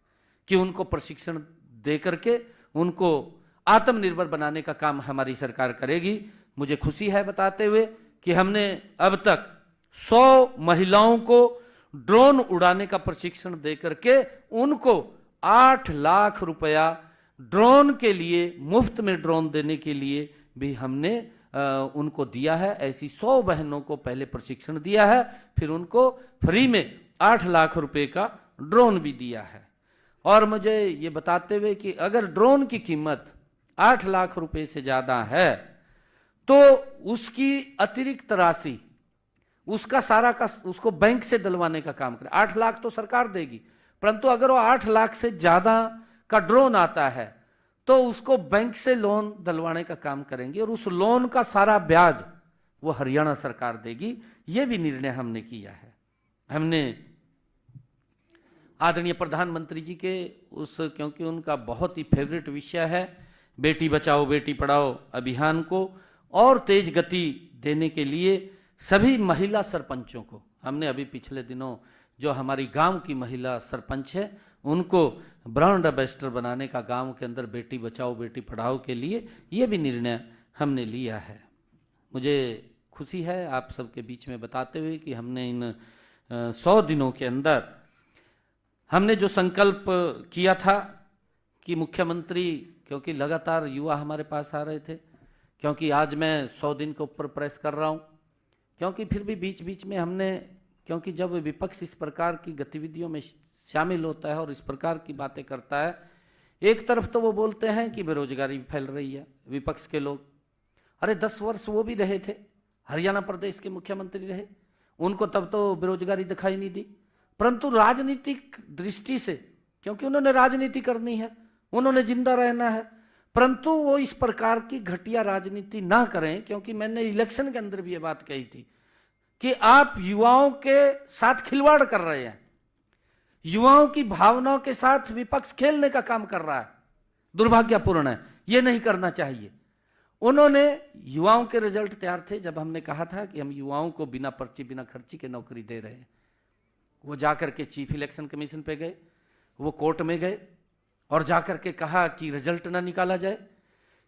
कि उनको प्रशिक्षण दे करके उनको आत्मनिर्भर बनाने का काम हमारी सरकार करेगी। मुझे खुशी है बताते हुए कि हमने अब तक 100 महिलाओं को ड्रोन उड़ाने का प्रशिक्षण दे करके उनको 8 लाख रुपया ड्रोन के लिए, मुफ्त में ड्रोन देने के लिए भी हमने उनको दिया है। ऐसी 100 बहनों को पहले प्रशिक्षण दिया है, फिर उनको फ्री में 8 लाख रुपए का ड्रोन भी दिया है। और मुझे ये बताते हुए कि अगर ड्रोन की कीमत 8 लाख रुपए से ज्यादा है तो उसकी अतिरिक्त राशि उसका सारा का उसको बैंक से दिलवाने का काम करें। 8 लाख तो सरकार देगी, परंतु अगर वो 8 लाख से ज्यादा का ड्रोन आता है तो उसको बैंक से लोन दिलवाने का काम करेंगे और उस लोन का सारा ब्याज वो हरियाणा सरकार देगी। ये भी निर्णय हमने किया है। हमने आदरणीय प्रधानमंत्री जी के क्योंकि उनका बहुत ही फेवरेट विषय है बेटी बचाओ बेटी पढ़ाओ अभियान को और तेज गति देने के लिए सभी महिला सरपंचों को हमने अभी पिछले दिनों जो हमारी गांव की महिला सरपंच है उनको ब्रांड एम्बेसडर बनाने का गांव के अंदर बेटी बचाओ बेटी पढ़ाओ के लिए ये भी निर्णय हमने लिया है। मुझे खुशी है आप सबके बीच में बताते हुए कि हमने इन 100 दिनों के अंदर हमने जो संकल्प किया था कि मुख्यमंत्री, क्योंकि लगातार युवा हमारे पास आ रहे थे, क्योंकि आज मैं 100 दिन के ऊपर प्रेस कर रहा हूं, क्योंकि फिर भी बीच बीच में हमने, क्योंकि जब विपक्ष इस प्रकार की गतिविधियों में शामिल होता है और इस प्रकार की बातें करता है, एक तरफ तो वो बोलते हैं कि बेरोजगारी फैल रही है विपक्ष के लोग, अरे 10 वर्ष वो भी रहे थे, हरियाणा प्रदेश के मुख्यमंत्री रहे, उनको तब तो बेरोजगारी दिखाई नहीं दी, परंतु राजनीतिक दृष्टि से, क्योंकि उन्होंने राजनीति करनी है, उन्होंने जिंदा रहना है, परंतु वो इस प्रकार की घटिया राजनीति ना करें। क्योंकि मैंने इलेक्शन के अंदर भी ये बात कही थी कि आप युवाओं के साथ खिलवाड़ कर रहे हैं, युवाओं की भावनाओं के साथ विपक्ष खेलने का काम कर रहा है, दुर्भाग्यपूर्ण है, ये नहीं करना चाहिए। उन्होंने युवाओं के रिजल्ट तैयार थे जब हमने कहा था कि हम युवाओं को बिना पर्ची बिना खर्ची के नौकरी दे रहे हैं, वो जाकर के चीफ इलेक्शन कमीशन पे गए, वो कोर्ट में गए और जाकर के कहा कि रिजल्ट ना निकाला जाए।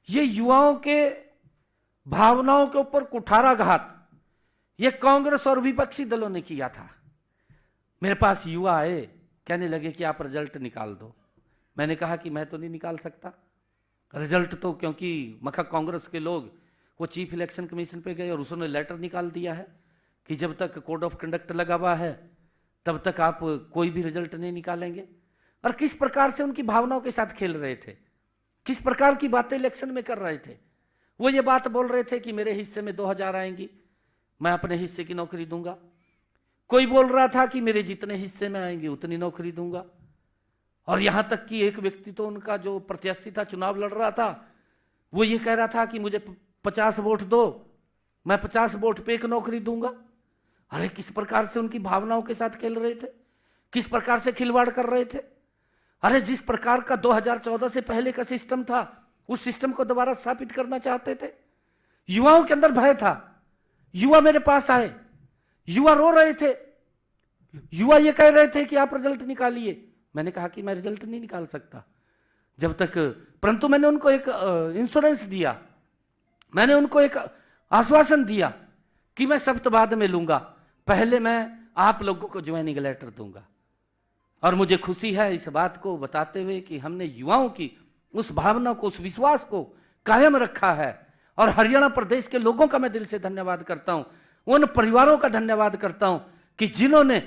ये युवाओं के भावनाओं के ऊपर कुठाराघात ये कांग्रेस और विपक्षी दलों ने किया था। मेरे पास युवा आए, कहने लगे कि आप रिजल्ट निकाल दो। मैंने कहा कि मैं तो नहीं निकाल सकता रिजल्ट, तो क्योंकि मखा कांग्रेस के लोग वो चीफ इलेक्शन कमीशन पे गए और उसने लेटर निकाल दिया है कि जब तक कोड ऑफ कंडक्ट लगा हुआ है तब तक आप कोई भी रिजल्ट नहीं निकालेंगे। और किस प्रकार से उनकी भावनाओं के साथ खेल रहे थे, किस प्रकार की बातें इलेक्शन में कर रहे थे। वो ये बात बोल रहे थे कि मेरे हिस्से में 2000 आएंगी, मैं अपने हिस्से की नौकरी दूंगा। कोई बोल रहा था कि मेरे जितने हिस्से में आएंगे उतनी नौकरी दूंगा। और यहां तक कि एक व्यक्ति तो उनका जो प्रत्याशी था, चुनाव लड़ रहा था, वो ये कह रहा था कि मुझे 50 वोट दो, मैं 50 वोट पे एक नौकरी दूंगा। अरे किस प्रकार से उनकी भावनाओं के साथ खेल रहे थे, किस प्रकार से खिलवाड़ कर रहे थे। अरे जिस प्रकार का 2014 से पहले का सिस्टम था उस सिस्टम को दोबारा स्थापित करना चाहते थे। युवाओं के अंदर भय था, युवा मेरे पास आए, युवा रो रहे थे, युवा ये कह रहे थे कि आप रिजल्ट निकालिए। मैंने कहा कि मैं रिजल्ट नहीं निकाल सकता जब तक, परंतु मैंने उनको एक इंश्योरेंस दिया, मैंने उनको एक आश्वासन दिया कि मैं शब्द बाद में लूंगा, पहले मैं आप लोगों को ज्वाइनिंग लेटर दूंगा। और मुझे खुशी है इस बात को बताते हुए कि हमने युवाओं की उस भावना को, उस विश्वास को कायम रखा है। और हरियाणा प्रदेश के लोगों का मैं दिल से धन्यवाद करता हूं, उन परिवारों का धन्यवाद करता हूं कि जिन्होंने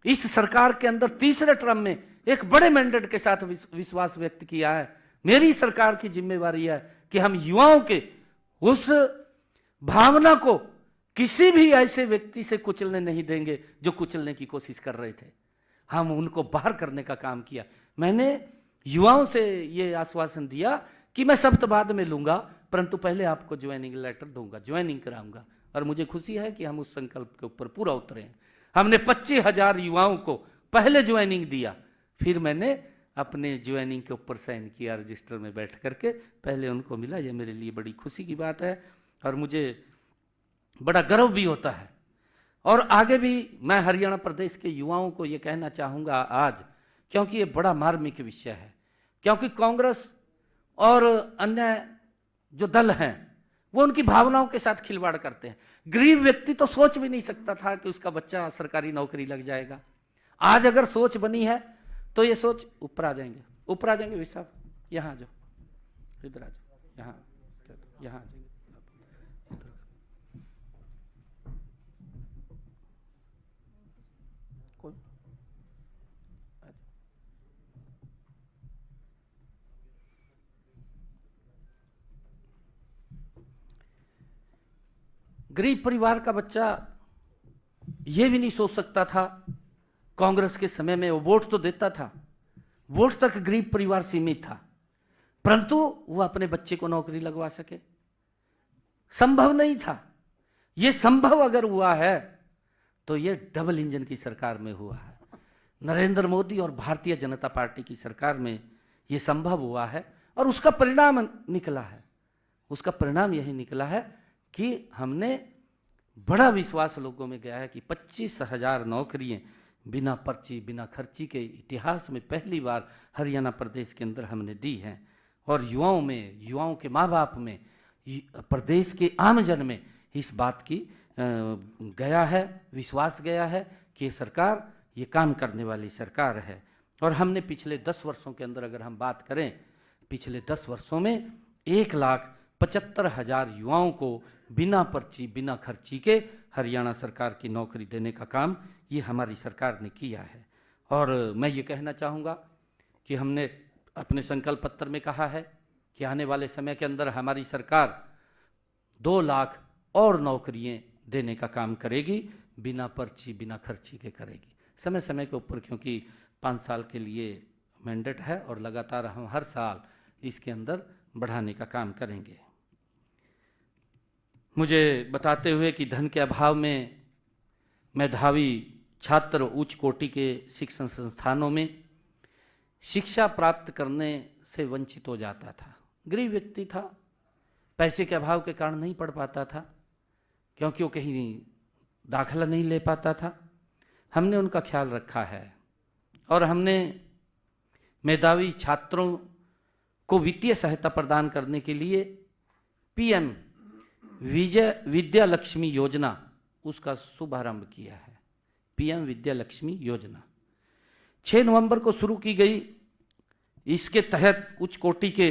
इस सरकार के अंदर तीसरे टर्म में एक बड़े मैंडेट के साथ विश्वास व्यक्त किया है। मेरी सरकार की जिम्मेवारी है कि हम युवाओं के उस भावना को किसी भी ऐसे व्यक्ति से कुचलने नहीं देंगे जो कुचलने की कोशिश कर रहे थे। हम उनको बाहर करने का काम किया। मैंने युवाओं से ये आश्वासन दिया कि मैं शब्द बाद में लूंगा, परंतु पहले आपको ज्वाइनिंग लेटर दूंगा, ज्वाइनिंग कराऊंगा। और मुझे खुशी है कि हम उस संकल्प के ऊपर पूरा उतरे हैं। हमने 25,000 युवाओं को पहले ज्वाइनिंग दिया, फिर मैंने अपने ज्वाइनिंग के ऊपर साइन किया रजिस्टर में बैठ करके, पहले उनको मिला। ये मेरे लिए बड़ी खुशी की बात है और मुझे बड़ा गर्व भी होता है। और आगे भी मैं हरियाणा प्रदेश के युवाओं को ये कहना चाहूँगा आज, क्योंकि ये बड़ा मार्मिक विषय है, क्योंकि कांग्रेस और अन्य जो दल हैं वो उनकी भावनाओं के साथ खिलवाड़ करते हैं। गरीब व्यक्ति तो सोच भी नहीं सकता था कि उसका बच्चा सरकारी नौकरी लग जाएगा। आज अगर सोच बनी है तो ये सोच ऊपर आ जाएंगे, ऊपर आ जाएंगे। विशाल यहाँ आ जाओ, इधर आ जाओ, यहाँ आ जाएंगे। गरीब परिवार का बच्चा यह भी नहीं सोच सकता था, कांग्रेस के समय में वो वोट तो देता था, वोट तक गरीब परिवार सीमित था, परंतु वो अपने बच्चे को नौकरी लगवा सके, संभव नहीं था। ये संभव अगर हुआ है तो ये डबल इंजन की सरकार में हुआ है। नरेंद्र मोदी और भारतीय जनता पार्टी की सरकार में ये संभव हुआ है और उसका परिणाम निकला है। उसका परिणाम यही निकला है कि हमने बड़ा विश्वास लोगों में गया है कि 25,000 नौकरियां बिना पर्ची बिना खर्ची के इतिहास में पहली बार हरियाणा प्रदेश के अंदर हमने दी हैं। और युवाओं में, युवाओं के माँ बाप में, प्रदेश के आमजन में इस बात की गया है, विश्वास गया है कि ये सरकार ये काम करने वाली सरकार है। और हमने पिछले 10 वर्षों के अंदर अगर हम बात करें, पिछले 10 वर्षों में 1,75,000 युवाओं को बिना पर्ची बिना खर्ची के हरियाणा सरकार की नौकरी देने का काम ये हमारी सरकार ने किया है। और मैं ये कहना चाहूँगा कि हमने अपने संकल्प पत्र में कहा है कि आने वाले समय के अंदर हमारी सरकार 2 लाख और नौकरियां देने का काम करेगी, बिना पर्ची बिना खर्ची के करेगी। समय समय के ऊपर, क्योंकि 5 साल के लिए मैंडेट है और लगातार हम हर साल इसके अंदर बढ़ाने का काम करेंगे। मुझे बताते हुए कि धन के अभाव में मेधावी छात्र उच्च कोटि के शिक्षण संस्थानों में शिक्षा प्राप्त करने से वंचित हो जाता था। गरीब व्यक्ति था, पैसे के अभाव के कारण नहीं पढ़ पाता था, क्योंकि वो कहीं दाखिला नहीं ले पाता था। हमने उनका ख्याल रखा है और हमने मेधावी छात्रों को वित्तीय सहायता प्रदान करने के लिए पीएम विद्या लक्ष्मी योजना, उसका शुभारंभ किया है। पीएम विद्या लक्ष्मी योजना 6 नवंबर को शुरू की गई। इसके तहत उच्च कोटि के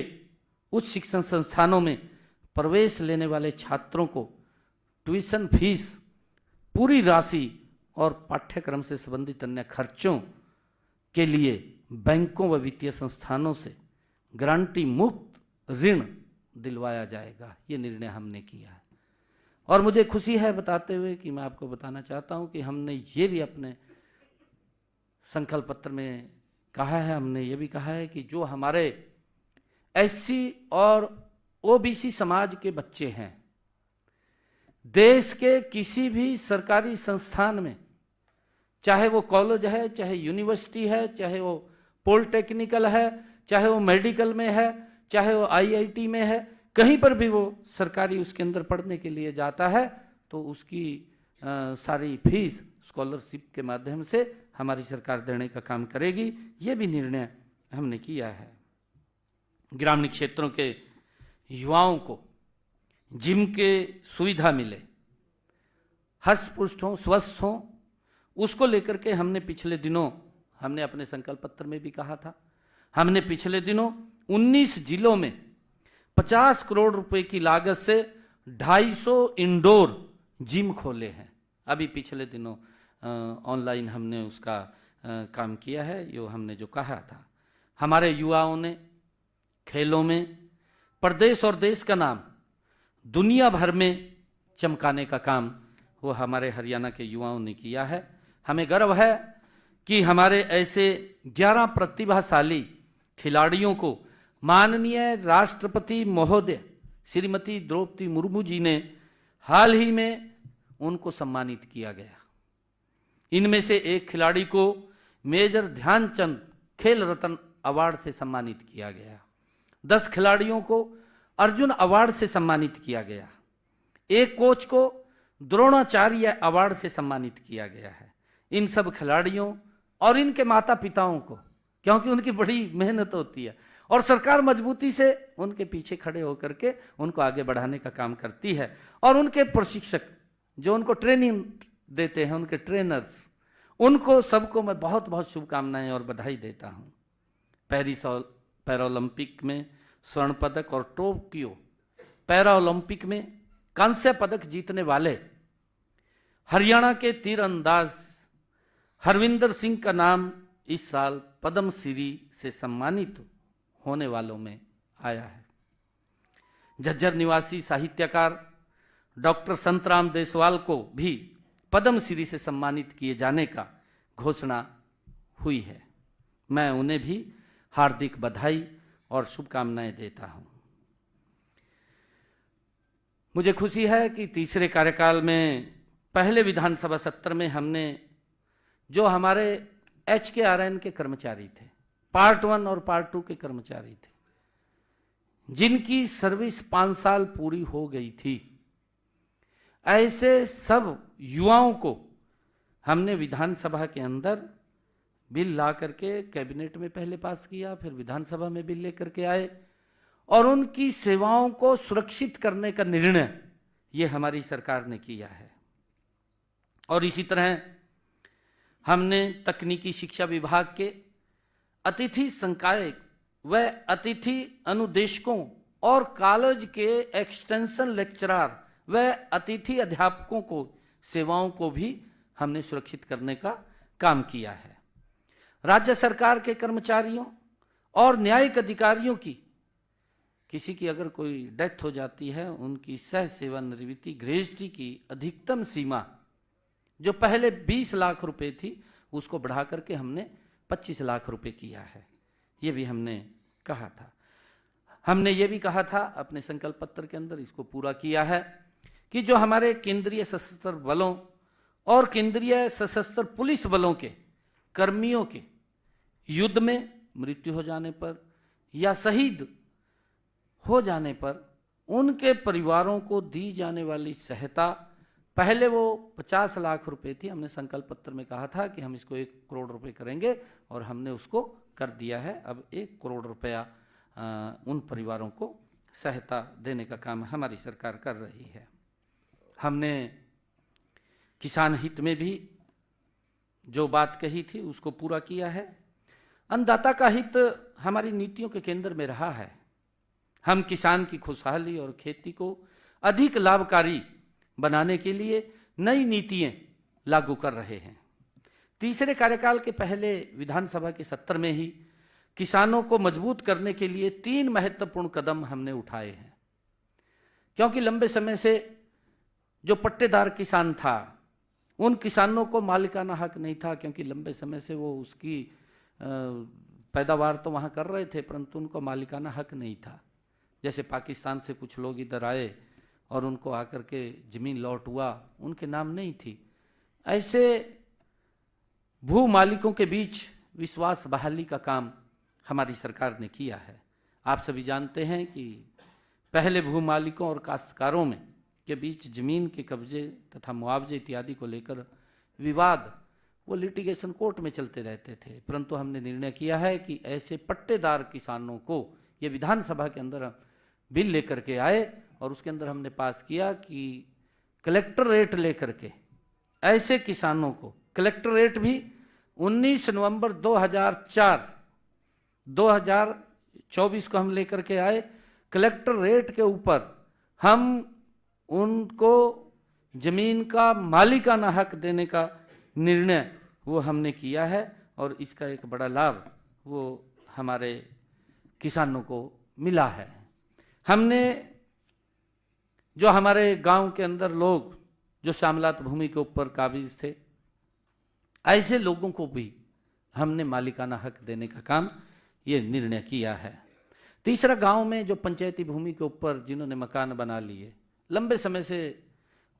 उच्च शिक्षण संस्थानों में प्रवेश लेने वाले छात्रों को ट्यूशन फीस पूरी राशि और पाठ्यक्रम से संबंधित अन्य खर्चों के लिए बैंकों व वित्तीय संस्थानों से गारंटी मुक्त ऋण दिलवाया जाएगा। ये निर्णय हमने किया है और मुझे खुशी है बताते हुए कि मैं आपको बताना चाहता हूं कि हमने ये भी अपने संकल्प पत्र में कहा है, हमने ये भी कहा है कि जो हमारे एससी और ओबीसी समाज के बच्चे हैं, देश के किसी भी सरकारी संस्थान में, चाहे वो कॉलेज है, चाहे यूनिवर्सिटी है, चाहे वो पॉलिटेक्निकल है, चाहे वो मेडिकल में है, चाहे वो आईआईटी में है, कहीं पर भी वो सरकारी उसके अंदर पढ़ने के लिए जाता है तो उसकी सारी फीस स्कॉलरशिप के माध्यम से हमारी सरकार देने का काम करेगी। ये भी निर्णय हमने किया है। ग्रामीण क्षेत्रों के युवाओं को जिम के सुविधा मिले, हष्ट पुष्ट हों, स्वस्थ हों, उसको लेकर के हमने पिछले दिनों, हमने अपने संकल्प पत्र में भी कहा था, हमने पिछले दिनों 19 जिलों में 50 करोड़ रुपए की लागत से 250 इंडोर जिम खोले हैं। अभी पिछले दिनों ऑनलाइन हमने उसका काम किया है, यो हमने जो कहा था। हमारे युवाओं ने खेलों में प्रदेश और देश का नाम दुनिया भर में चमकाने का काम वो हमारे हरियाणा के युवाओं ने किया है। हमें गर्व है कि हमारे ऐसे 11 प्रतिभाशाली खिलाड़ियों को माननीय राष्ट्रपति महोदय श्रीमती द्रौपदी मुर्मू जी ने हाल ही में उनको सम्मानित किया गया। इनमें से एक खिलाड़ी को मेजर ध्यानचंद खेल रत्न अवार्ड से सम्मानित किया गया, 10 खिलाड़ियों को अर्जुन अवार्ड से सम्मानित किया गया, एक कोच को द्रोणाचार्य अवार्ड से सम्मानित किया गया है। इन सब खिलाड़ियों और इनके माता पिताओं को, क्योंकि उनकी बड़ी मेहनत होती है और सरकार मजबूती से उनके पीछे खड़े होकर के उनको आगे बढ़ाने का काम करती है। और उनके प्रशिक्षक जो उनको ट्रेनिंग देते हैं, उनके ट्रेनर्स, उनको सबको मैं बहुत बहुत शुभकामनाएं और बधाई देता हूं। पेरिस पैरालंपिक में स्वर्ण पदक और टोक्यो पैरालंपिक में कांस्य पदक जीतने वाले हरियाणा के तीरंदाज हरविंदर सिंह का नाम इस साल पद्म श्री से सम्मानित होने वालों में आया है। झज्जर निवासी साहित्यकार डॉक्टर संतराम देसवाल को भी पद्म श्री से सम्मानित किए जाने का घोषणा हुई है। मैं उन्हें भी हार्दिक बधाई और शुभकामनाएं देता हूं। मुझे खुशी है कि तीसरे कार्यकाल में पहले विधानसभा सत्र में हमने जो हमारे HKRN के कर्मचारी थे, पार्ट 1 और पार्ट 2 के कर्मचारी थे, जिनकी सर्विस 5 साल पूरी हो गई थी। ऐसे सब युवाओं को हमने विधानसभा के अंदर बिल ला करके कैबिनेट में पहले पास किया, फिर विधानसभा में बिल लेकर के आए और उनकी सेवाओं को सुरक्षित करने का निर्णय ये हमारी सरकार ने किया है। और इसी तरह हमने तकनीकी शिक्षा विभाग के अतिथि संकाय व अतिथि अनुदेशकों और कॉलेज के एक्सटेंशन लेक्चरर व अतिथि अध्यापकों को सेवाओं को भी हमने सुरक्षित करने का काम किया है। राज्य सरकार के कर्मचारियों और न्यायिक अधिकारियों की किसी की अगर कोई डेथ हो जाती है, उनकी सह सेवानिवृत्ति ग्रेजुटी की अधिकतम सीमा जो पहले 20 लाख रुपए थी उसको बढ़ा करके हमने 25 लाख रुपए किया है। ये भी हमने कहा था। हमने ये भी कहा था अपने संकल्प पत्र के अंदर, इसको पूरा किया है कि जो हमारे केंद्रीय सशस्त्र बलों और केंद्रीय सशस्त्र पुलिस बलों के कर्मियों के युद्ध में मृत्यु हो जाने पर या शहीद हो जाने पर उनके परिवारों को दी जाने वाली सहायता, पहले वो 50 लाख रुपए थी, हमने संकल्प पत्र में कहा था कि हम इसको 1 करोड़ रुपए करेंगे और हमने उसको कर दिया है। अब 1 करोड़ रुपया उन परिवारों को सहायता देने का काम हमारी सरकार कर रही है। हमने किसान हित में भी जो बात कही थी उसको पूरा किया है। अन्नदाता का हित हमारी नीतियों के केंद्र में रहा है। हम किसान की खुशहाली और खेती को अधिक लाभकारी बनाने के लिए नई नीतियां लागू कर रहे हैं। तीसरे कार्यकाल के पहले विधानसभा के सत्र में ही किसानों को मजबूत करने के लिए 3 महत्वपूर्ण कदम हमने उठाए हैं, क्योंकि लंबे समय से जो पट्टेदार किसान था उन किसानों को मालिकाना हक नहीं था, क्योंकि लंबे समय से वो उसकी पैदावार तो वहाँ कर रहे थे परंतु उनको मालिकाना हक नहीं था। जैसे पाकिस्तान से कुछ लोग इधर आए और उनको आकर के ज़मीन लॉट हुआ, उनके नाम नहीं थी। ऐसे भू मालिकों के बीच विश्वास बहाली का काम हमारी सरकार ने किया है। आप सभी जानते हैं कि पहले भू मालिकों और काश्तकारों में के बीच ज़मीन के कब्जे तथा मुआवजे इत्यादि को लेकर विवाद वो लिटिगेशन कोर्ट में चलते रहते थे, परंतु हमने निर्णय किया है कि ऐसे पट्टेदार किसानों को, ये विधानसभा के अंदर बिल लेकर के आए और उसके अंदर हमने पास किया कि कलेक्टर रेट लेकर के ऐसे किसानों को, कलेक्टर रेट भी 19 नवंबर 2024 को हम लेकर के आए। कलेक्टर रेट के ऊपर हम उनको जमीन का मालिकाना हक देने का निर्णय वो हमने किया है और इसका एक बड़ा लाभ वो हमारे किसानों को मिला है। हमने जो हमारे गांव के अंदर लोग जो श्यामलात भूमि के ऊपर काबिज थे, ऐसे लोगों को भी हमने मालिकाना हक देने का काम ये निर्णय किया है। तीसरा, गांव में जो पंचायती भूमि के ऊपर जिन्होंने मकान बना लिए, लंबे समय से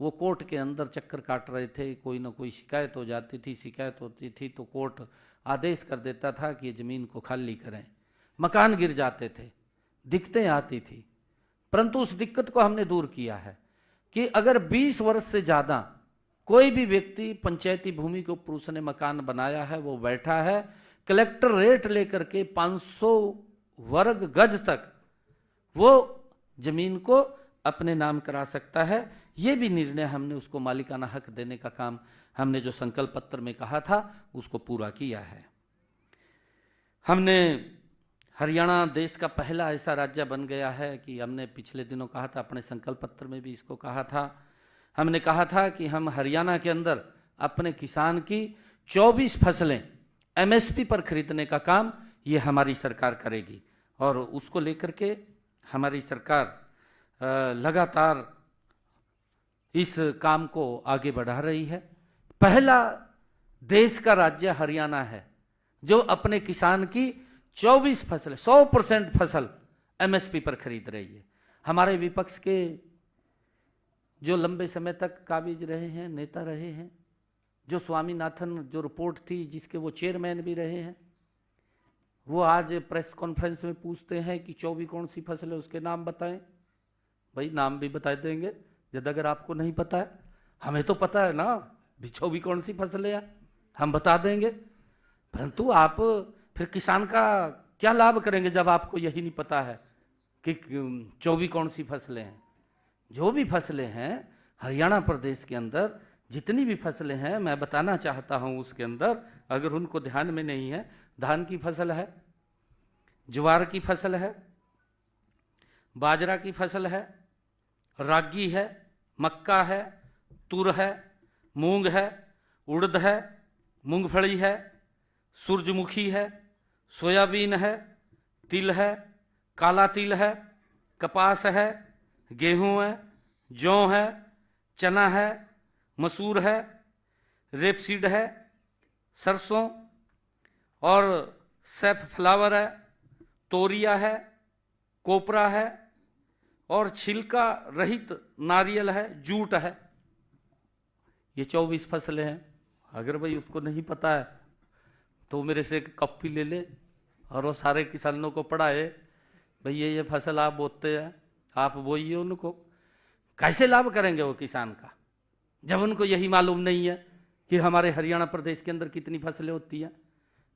वो कोर्ट के अंदर चक्कर काट रहे थे, कोई ना कोई शिकायत हो जाती थी, शिकायत होती थी तो कोर्ट आदेश कर देता था कि ये ज़मीन को खाली करें, मकान गिर जाते थे, दिक्कतें आती थी। परंतु उस दिक्कत को हमने दूर किया है कि अगर 20 वर्ष से ज़्यादा कोई भी व्यक्ति पंचायती भूमि के ऊपर उसने मकान बनाया है, वो बैठा है, कलेक्टर रेट लेकर के 500 वर्ग गज तक वो जमीन को अपने नाम करा सकता है। ये भी निर्णय हमने उसको मालिकाना हक देने का काम हमने जो संकल्प पत्र में कहा था उसको पूरा किया है। हमने हरियाणा देश का पहला ऐसा राज्य बन गया है कि हमने पिछले दिनों कहा था, अपने संकल्प पत्र में भी इसको कहा था, हमने कहा था कि हम हरियाणा के अंदर अपने किसान की 24 फसलें MSP पर खरीदने का काम ये हमारी सरकार करेगी और उसको लेकर के हमारी सरकार लगातार इस काम को आगे बढ़ा रही है। पहला देश का राज्य हरियाणा है जो अपने किसान की 24 फसलें 100% फसल MSP पर खरीद रही है। हमारे विपक्ष के जो लंबे समय तक काबिज रहे हैं, नेता रहे हैं, जो स्वामीनाथन जो रिपोर्ट थी जिसके वो चेयरमैन भी रहे हैं, वो आज प्रेस कॉन्फ्रेंस में पूछते हैं कि 24 कौन सी फसल है उसके नाम बताएं। भाई नाम भी बता देंगे जब अगर आपको नहीं पता है, हमें तो पता है ना 24 कौन सी फसल है हम बता देंगे, परंतु आप फिर किसान का क्या लाभ करेंगे जब आपको यही नहीं पता है कि 24 कौन सी फसलें हैं। जो भी फसलें हैं हरियाणा प्रदेश के अंदर जितनी भी फसलें हैं मैं बताना चाहता हूं, उसके अंदर अगर उनको ध्यान में नहीं है, धान की फसल है, ज्वार की फसल है, बाजरा की फसल है, रागी है, मक्का है, तुर है, मूंग है, उड़द है, मूंगफली है, सूरजमुखी है, सोयाबीन है, तिल है, काला तिल है, कपास है, गेहूं है, जौ है, चना है, मसूर है, रेपसीड है, सरसों और सैफफ्लावर है, तोरिया है, कोपरा है और छिलका रहित नारियल है, जूट है। ये 24 फसलें हैं। अगर भाई उसको नहीं पता है तो मेरे से एक कॉपी ले ले और वो सारे किसानों को पढ़ाए, भाई ये फसल आप बोते हैं, आप बोइए उनको। कैसे लाभ करेंगे वो किसान का जब उनको यही मालूम नहीं है कि हमारे हरियाणा प्रदेश के अंदर कितनी फसलें होती हैं।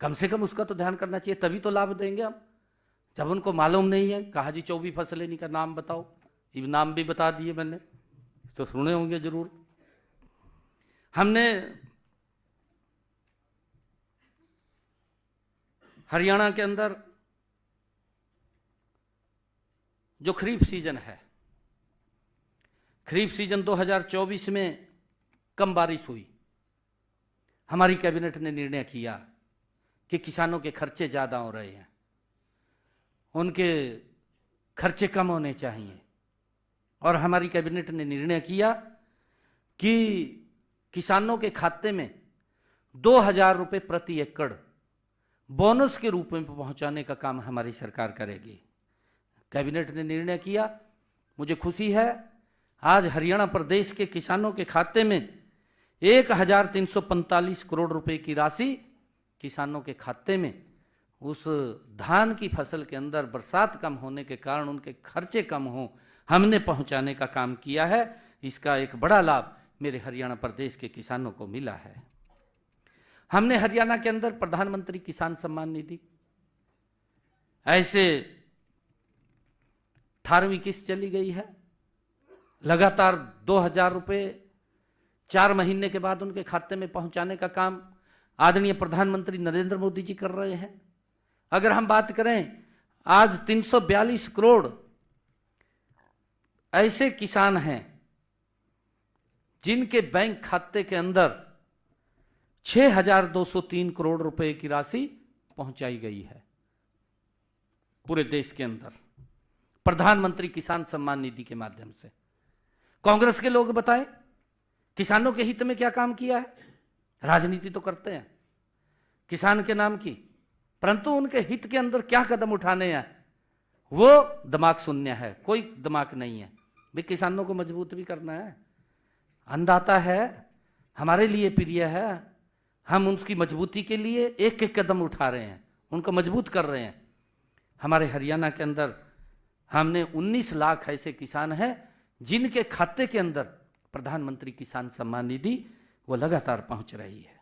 कम से कम उसका तो ध्यान करना चाहिए, तभी तो लाभ देंगे हम। जब उनको मालूम नहीं है, कहा जी 24 फसलें नहीं का नाम बताओ, ये नाम भी बता दिए मैंने, तो सुने होंगे जरूर। हमने हरियाणा के अंदर जो खरीफ सीजन है, खरीफ सीजन 2024 में कम बारिश हुई। हमारी कैबिनेट ने निर्णय किया कि किसानों के खर्चे ज़्यादा हो रहे हैं, उनके खर्चे कम होने चाहिए, और हमारी कैबिनेट ने निर्णय किया कि किसानों के खाते में 2000 रुपये प्रति एकड़ बोनस के रूप में पहुंचाने का काम हमारी सरकार करेगी। कैबिनेट ने निर्णय किया, मुझे खुशी है, आज हरियाणा प्रदेश के किसानों के खाते में 1345 करोड़ रुपए की राशि किसानों के खाते में उस धान की फसल के अंदर बरसात कम होने के कारण उनके खर्चे कम हों, हमने पहुंचाने का काम किया है। इसका एक बड़ा लाभ मेरे हरियाणा प्रदेश के किसानों को मिला है। हमने हरियाणा के अंदर प्रधानमंत्री किसान सम्मान निधि, ऐसे 18वीं किस्त चली गई है, लगातार 2000 रुपये 4 महीने के बाद उनके खाते में पहुंचाने का काम आदरणीय प्रधानमंत्री नरेंद्र मोदी जी कर रहे हैं। अगर हम बात करें, आज 342 करोड़ ऐसे किसान हैं जिनके बैंक खाते के अंदर 6203 करोड़ रुपए की राशि पहुंचाई गई है पूरे देश के अंदर प्रधानमंत्री किसान सम्मान निधि के माध्यम से। कांग्रेस के लोग बताएं किसानों के हित में क्या काम किया है। राजनीति तो करते हैं किसान के नाम की, परंतु उनके हित के अंदर क्या कदम उठाने हैं वो दिमाग शून्य है, कोई दिमाग नहीं है। भाई किसानों को मजबूत भी करना है, अन्नदाता है, हमारे लिए प्रिय है, हम उसकी मजबूती के लिए एक एक कदम उठा रहे हैं, उनको मजबूत कर रहे हैं। हमारे हरियाणा के अंदर हमने 19 लाख ऐसे किसान हैं जिनके खाते के अंदर प्रधानमंत्री किसान सम्मान निधि वो लगातार पहुंच रही है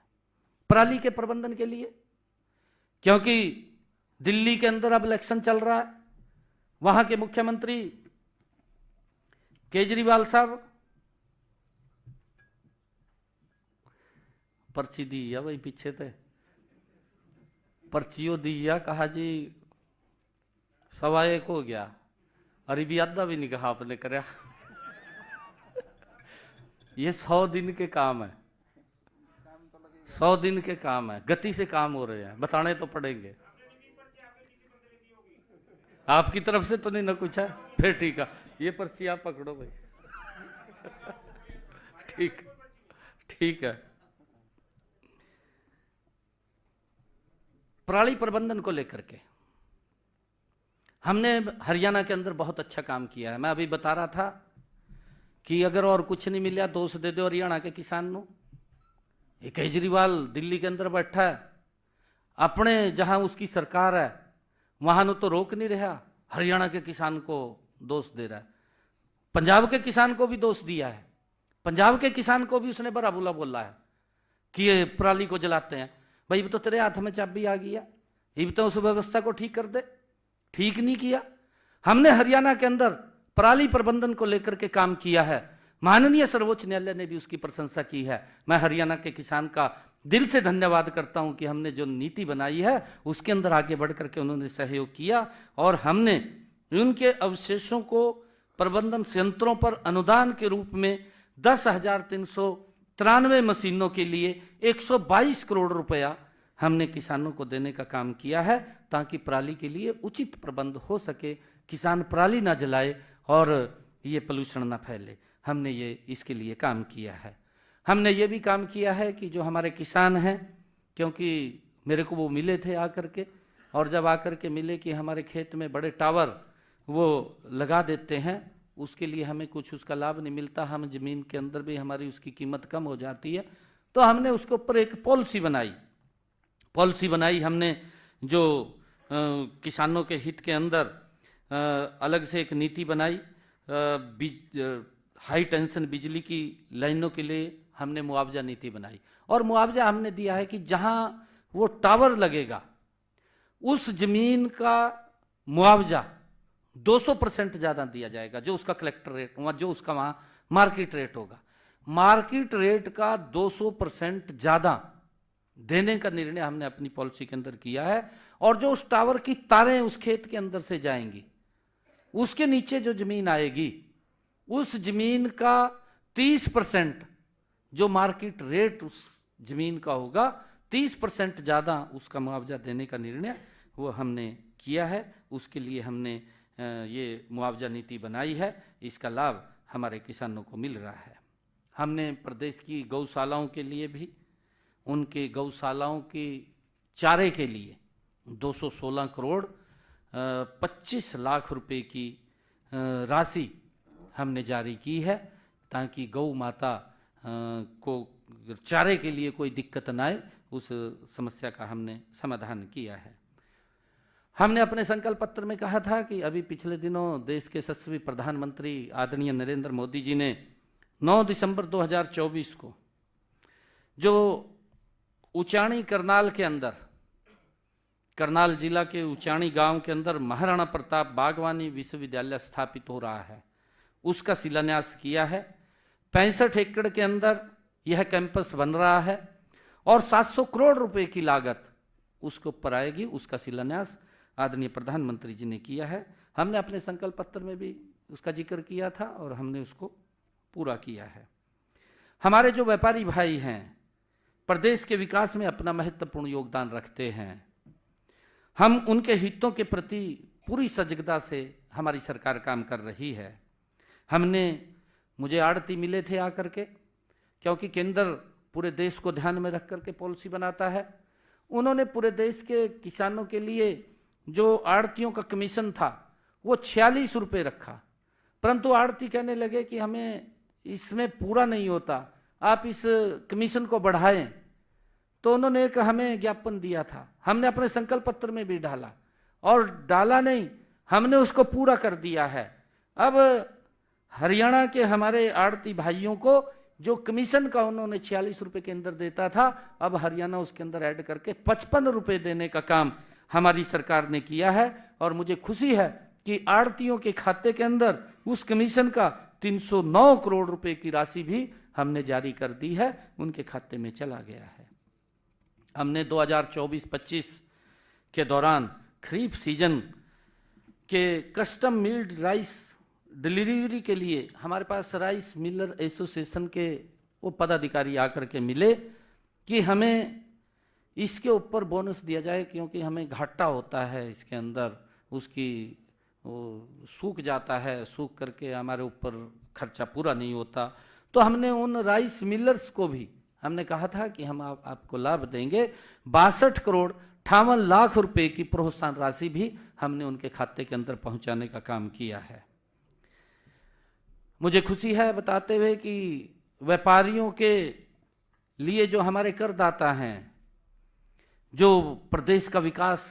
पराली के प्रबंधन के लिए। क्योंकि दिल्ली के अंदर अब इलेक्शन चल रहा है, वहां के मुख्यमंत्री केजरीवाल साहब पर्ची दी है, भाई पीछे थे पर्चियों दी है, कहा जी 1:15 हो गया, अरे भी आधा भी नहीं कहा आपने करया। ये 100 दिन के काम है, 100 दिन के काम है, गति से काम हो रहे हैं, बताने तो पड़ेंगे। आपकी तरफ से तो नहीं ना कुछ है, फिर ठीक है, ये पर्ची आप पकड़ो भाई। ठीक ठीक है। पराली प्रबंधन को लेकर के हमने हरियाणा के अंदर बहुत अच्छा काम किया है। मैं अभी बता रहा था कि अगर और कुछ नहीं मिला दोष दे दो हरियाणा के किसान नो, ये केजरीवाल दिल्ली के अंदर बैठा है, अपने जहां उसकी सरकार है वहां तो रोक नहीं रहा, हरियाणा के किसान को दोष दे रहा है, पंजाब के किसान को भी दोष दिया है, पंजाब के किसान को भी उसने बड़ा बुला बोला है कि ये पराली को जलाते हैं। भाई तो तेरे हाथ में चाबी आ गई है, ये भी तो उस व्यवस्था को ठीक कर दे। ठीक नहीं किया। हमने हरियाणा के अंदर पराली प्रबंधन को लेकर के काम किया है, माननीय सर्वोच्च न्यायालय ने भी उसकी प्रशंसा की है। मैं हरियाणा के किसान का दिल से धन्यवाद करता हूं कि हमने जो नीति बनाई है उसके अंदर आगे बढ़ करके उन्होंने सहयोग किया और हमने उनके अवशेषों को प्रबंधन संयंत्रों पर अनुदान के रूप में 10,393 मशीनों के लिए 122 करोड़ रुपया हमने किसानों को देने का काम किया है, ताकि पराली के लिए उचित प्रबंध हो सके, किसान पराली ना जलाए और ये पोल्यूशन ना फैले। हमने ये इसके लिए काम किया है। हमने ये भी काम किया है कि जो हमारे किसान हैं, क्योंकि मेरे को वो मिले थे आकर के, और जब आकर के मिले कि हमारे खेत में बड़े टावर वो लगा देते हैं, उसके लिए हमें कुछ उसका लाभ नहीं मिलता, हम ज़मीन के अंदर भी हमारी उसकी कीमत कम हो जाती है, तो हमने उसके ऊपर एक पॉलिसी बनाई हमने, जो किसानों के हित के अंदर अलग से एक नीति बनाई। हाई टेंशन बिजली की लाइनों के लिए हमने मुआवजा नीति बनाई, और मुआवजा हमने दिया है कि जहां वो टावर लगेगा उस जमीन का मुआवजा 200% ज़्यादा दिया जाएगा, जो उसका कलेक्टर रेट, जो उसका वहाँ मार्केट रेट होगा, मार्केट रेट का 200% ज़्यादा देने का निर्णय हमने अपनी पॉलिसी के अंदर किया है। और जो उस टावर की तारें उस खेत के अंदर से जाएंगी, उसके नीचे जो जमीन आएगी, उस जमीन का 30% जो मार्केट रेट उस जमीन का होगा, 30% ज़्यादा उसका मुआवजा देने का निर्णय वो हमने किया है। उसके लिए हमने ये मुआवजा नीति बनाई है, इसका लाभ हमारे किसानों को मिल रहा है। हमने प्रदेश की गौशालाओं के लिए भी, उनके गौशालाओं के चारे के लिए 216 करोड़ 25 लाख रुपए की राशि हमने जारी की है, ताकि गौ माता को चारे के लिए कोई दिक्कत न आए, उस समस्या का हमने समाधान किया है। हमने अपने संकल्प पत्र में कहा था कि अभी पिछले दिनों देश के यशस्वी प्रधानमंत्री आदरणीय नरेंद्र मोदी जी ने 9 दिसंबर 2024 को जो उचाणी करनाल के अंदर, करनाल जिला के उचाणी गांव के अंदर महाराणा प्रताप बागवानी विश्वविद्यालय स्थापित हो रहा है, उसका शिलान्यास किया है। 65 एकड़ के अंदर यह कैंपस बन रहा है और 700 करोड़ रुपए की लागत उसके ऊपर आएगी। उसका शिलान्यास आदरणीय प्रधानमंत्री जी ने किया है। हमने अपने संकल्प पत्र में भी उसका जिक्र किया था और हमने उसको पूरा किया है। हमारे जो व्यापारी भाई हैं, प्रदेश के विकास में अपना महत्वपूर्ण योगदान रखते हैं। हम उनके हितों के प्रति पूरी सजगता से हमारी सरकार काम कर रही है। मुझे आड़ती मिले थे आकर के, क्योंकि केंद्र पूरे देश को ध्यान में रख करके पॉलिसी बनाता है। उन्होंने पूरे देश के किसानों के लिए जो आड़तियों का कमीशन था वो 46 रुपये रखा, परंतु आड़ती कहने लगे कि हमें इसमें पूरा नहीं होता, आप इस कमीशन को बढ़ाएं। तो उन्होंने एक हमें ज्ञापन दिया था, हमने अपने संकल्प पत्र में भी डाला, और डाला नहीं, हमने उसको पूरा कर दिया है। अब हरियाणा के हमारे आड़ती भाइयों को जो कमीशन का उन्होंने 46 रुपये के अंदर देता था, अब हरियाणा उसके अंदर ऐड करके 55 रुपये देने का काम हमारी सरकार ने किया है। और मुझे खुशी है कि आड़तियों के खाते के अंदर उस कमीशन का 309 करोड़ रुपए की राशि भी हमने जारी कर दी है, उनके खाते में चला गया है। हमने 2024-25 के दौरान खरीफ सीजन के कस्टम मिल्ड राइस डिलीवरी के लिए हमारे पास राइस मिलर एसोसिएशन के वो पदाधिकारी आकर के मिले कि हमें इसके ऊपर बोनस दिया जाए, क्योंकि हमें घाटा होता है इसके अंदर, उसकी वो सूख जाता है, सूख करके हमारे ऊपर खर्चा पूरा नहीं होता। तो हमने उन राइस मिलर्स को भी हमने कहा था कि हम आपको लाभ देंगे। 62 करोड़ 58 लाख रुपए की प्रोत्साहन राशि भी हमने उनके खाते के अंदर पहुंचाने का काम किया है। मुझे खुशी है बताते हुए कि व्यापारियों के लिए जो हमारे करदाता हैं, जो प्रदेश का विकास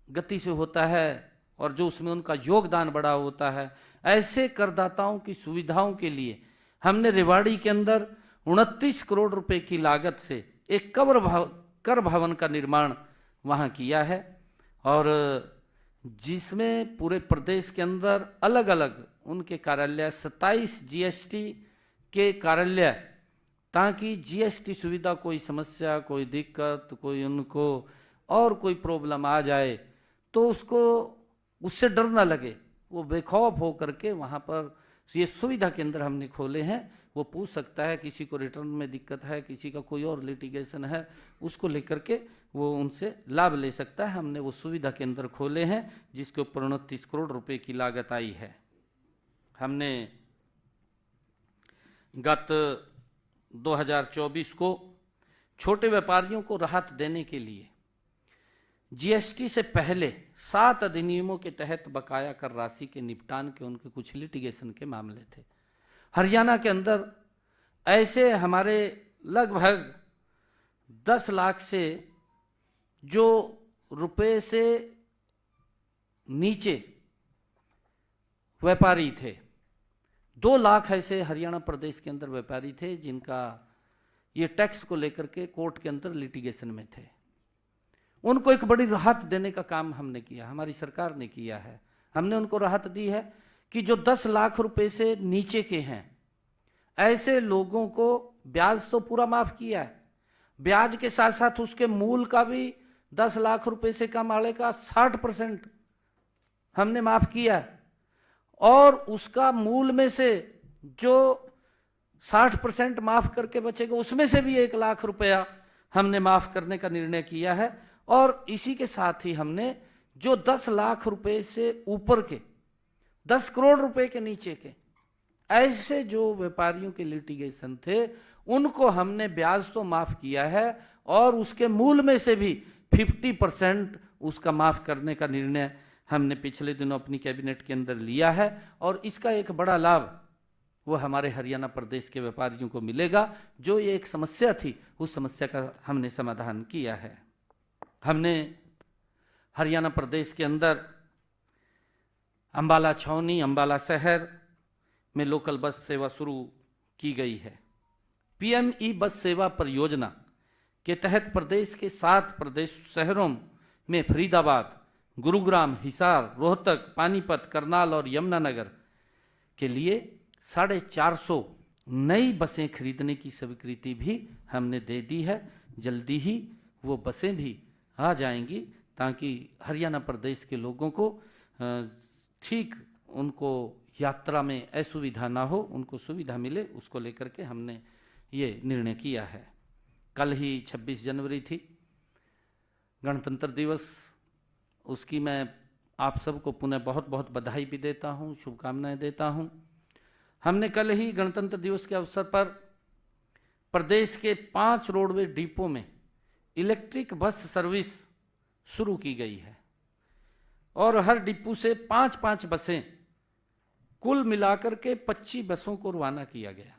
गति से होता है और जो उसमें उनका योगदान बड़ा होता है, ऐसे करदाताओं की सुविधाओं के लिए हमने रेवाड़ी के अंदर 29 करोड़ रुपए की लागत से एक कर भवन का निर्माण वहां किया है, और जिसमें पूरे प्रदेश के अंदर अलग अलग उनके कार्यालय 27 जीएसटी के कार्यालय, ताकि जीएसटी सुविधा, कोई समस्या, कोई दिक्कत, कोई उनको और कोई प्रॉब्लम आ जाए तो उसको उससे डर ना लगे, वो बेखौफ हो करके वहाँ पर ये सुविधा केंद्र हमने खोले हैं। वो पूछ सकता है, किसी को रिटर्न में दिक्कत है, किसी का कोई और लिटिगेशन है, उसको लेकर के वो उनसे लाभ ले सकता है। हमने वो सुविधा केंद्र खोले हैं जिसके ऊपर 29 करोड़ रुपए की लागत आई है। हमने गत 2024 को छोटे व्यापारियों को राहत देने के लिए जीएसटी से पहले 7 अधिनियमों के तहत बकाया कर राशि के निपटान के उनके कुछ लिटिगेशन के मामले थे। हरियाणा के अंदर ऐसे हमारे लगभग 10 लाख से जो रुपए से नीचे व्यापारी थे, 2 लाख ऐसे हरियाणा प्रदेश के अंदर व्यापारी थे जिनका ये टैक्स को लेकर के कोर्ट के अंदर लिटिगेशन में थे। उनको एक बड़ी राहत देने का काम हमने किया, हमारी सरकार ने किया है। हमने उनको राहत दी है कि जो 10 लाख रुपए से नीचे के हैं, ऐसे लोगों को ब्याज तो पूरा माफ किया है, ब्याज के साथ साथ उसके मूल का भी 10 लाख रुपए से कम आने का 60% हमने माफ किया है, और उसका मूल में से जो 60% माफ करके बचेगा उसमें से भी 1 लाख रुपया हमने माफ करने का निर्णय किया है। और इसी के साथ ही हमने जो 10 लाख रुपए से ऊपर के, 10 करोड़ रुपए के नीचे के ऐसे जो व्यापारियों के लिटिगेशन थे, उनको हमने ब्याज तो माफ किया है और उसके मूल में से भी 50% उसका माफ करने का निर्णय हमने पिछले दिनों अपनी कैबिनेट के अंदर लिया है। और इसका एक बड़ा लाभ वो हमारे हरियाणा प्रदेश के व्यापारियों को मिलेगा। जो ये एक समस्या थी, उस समस्या का हमने समाधान किया है। हमने हरियाणा प्रदेश के अंदर अंबाला छावनी, अंबाला शहर में लोकल बस सेवा शुरू की गई है। पीएमई बस सेवा परियोजना के तहत प्रदेश के 7 प्रदेश शहरों में फरीदाबाद, गुरुग्राम, हिसार, रोहतक, पानीपत, करनाल और यमुनानगर के लिए 450 नई बसें खरीदने की स्वीकृति भी हमने दे दी है। जल्दी ही वो बसें भी आ जाएंगी ताकि हरियाणा प्रदेश के लोगों को ठीक उनको यात्रा में असुविधा ना हो, उनको सुविधा मिले, उसको लेकर के हमने ये निर्णय किया है। कल ही 26 जनवरी थी, गणतंत्र दिवस, उसकी मैं आप सबको पुनः बहुत बहुत बधाई भी देता हूँ, शुभकामनाएं देता हूँ। हमने कल ही गणतंत्र दिवस के अवसर पर प्रदेश के 5 रोडवेज डिपो में इलेक्ट्रिक बस सर्विस शुरू की गई है और हर डिपो से 5-5 बसें, कुल मिलाकर के 25 बसों को रवाना किया गया।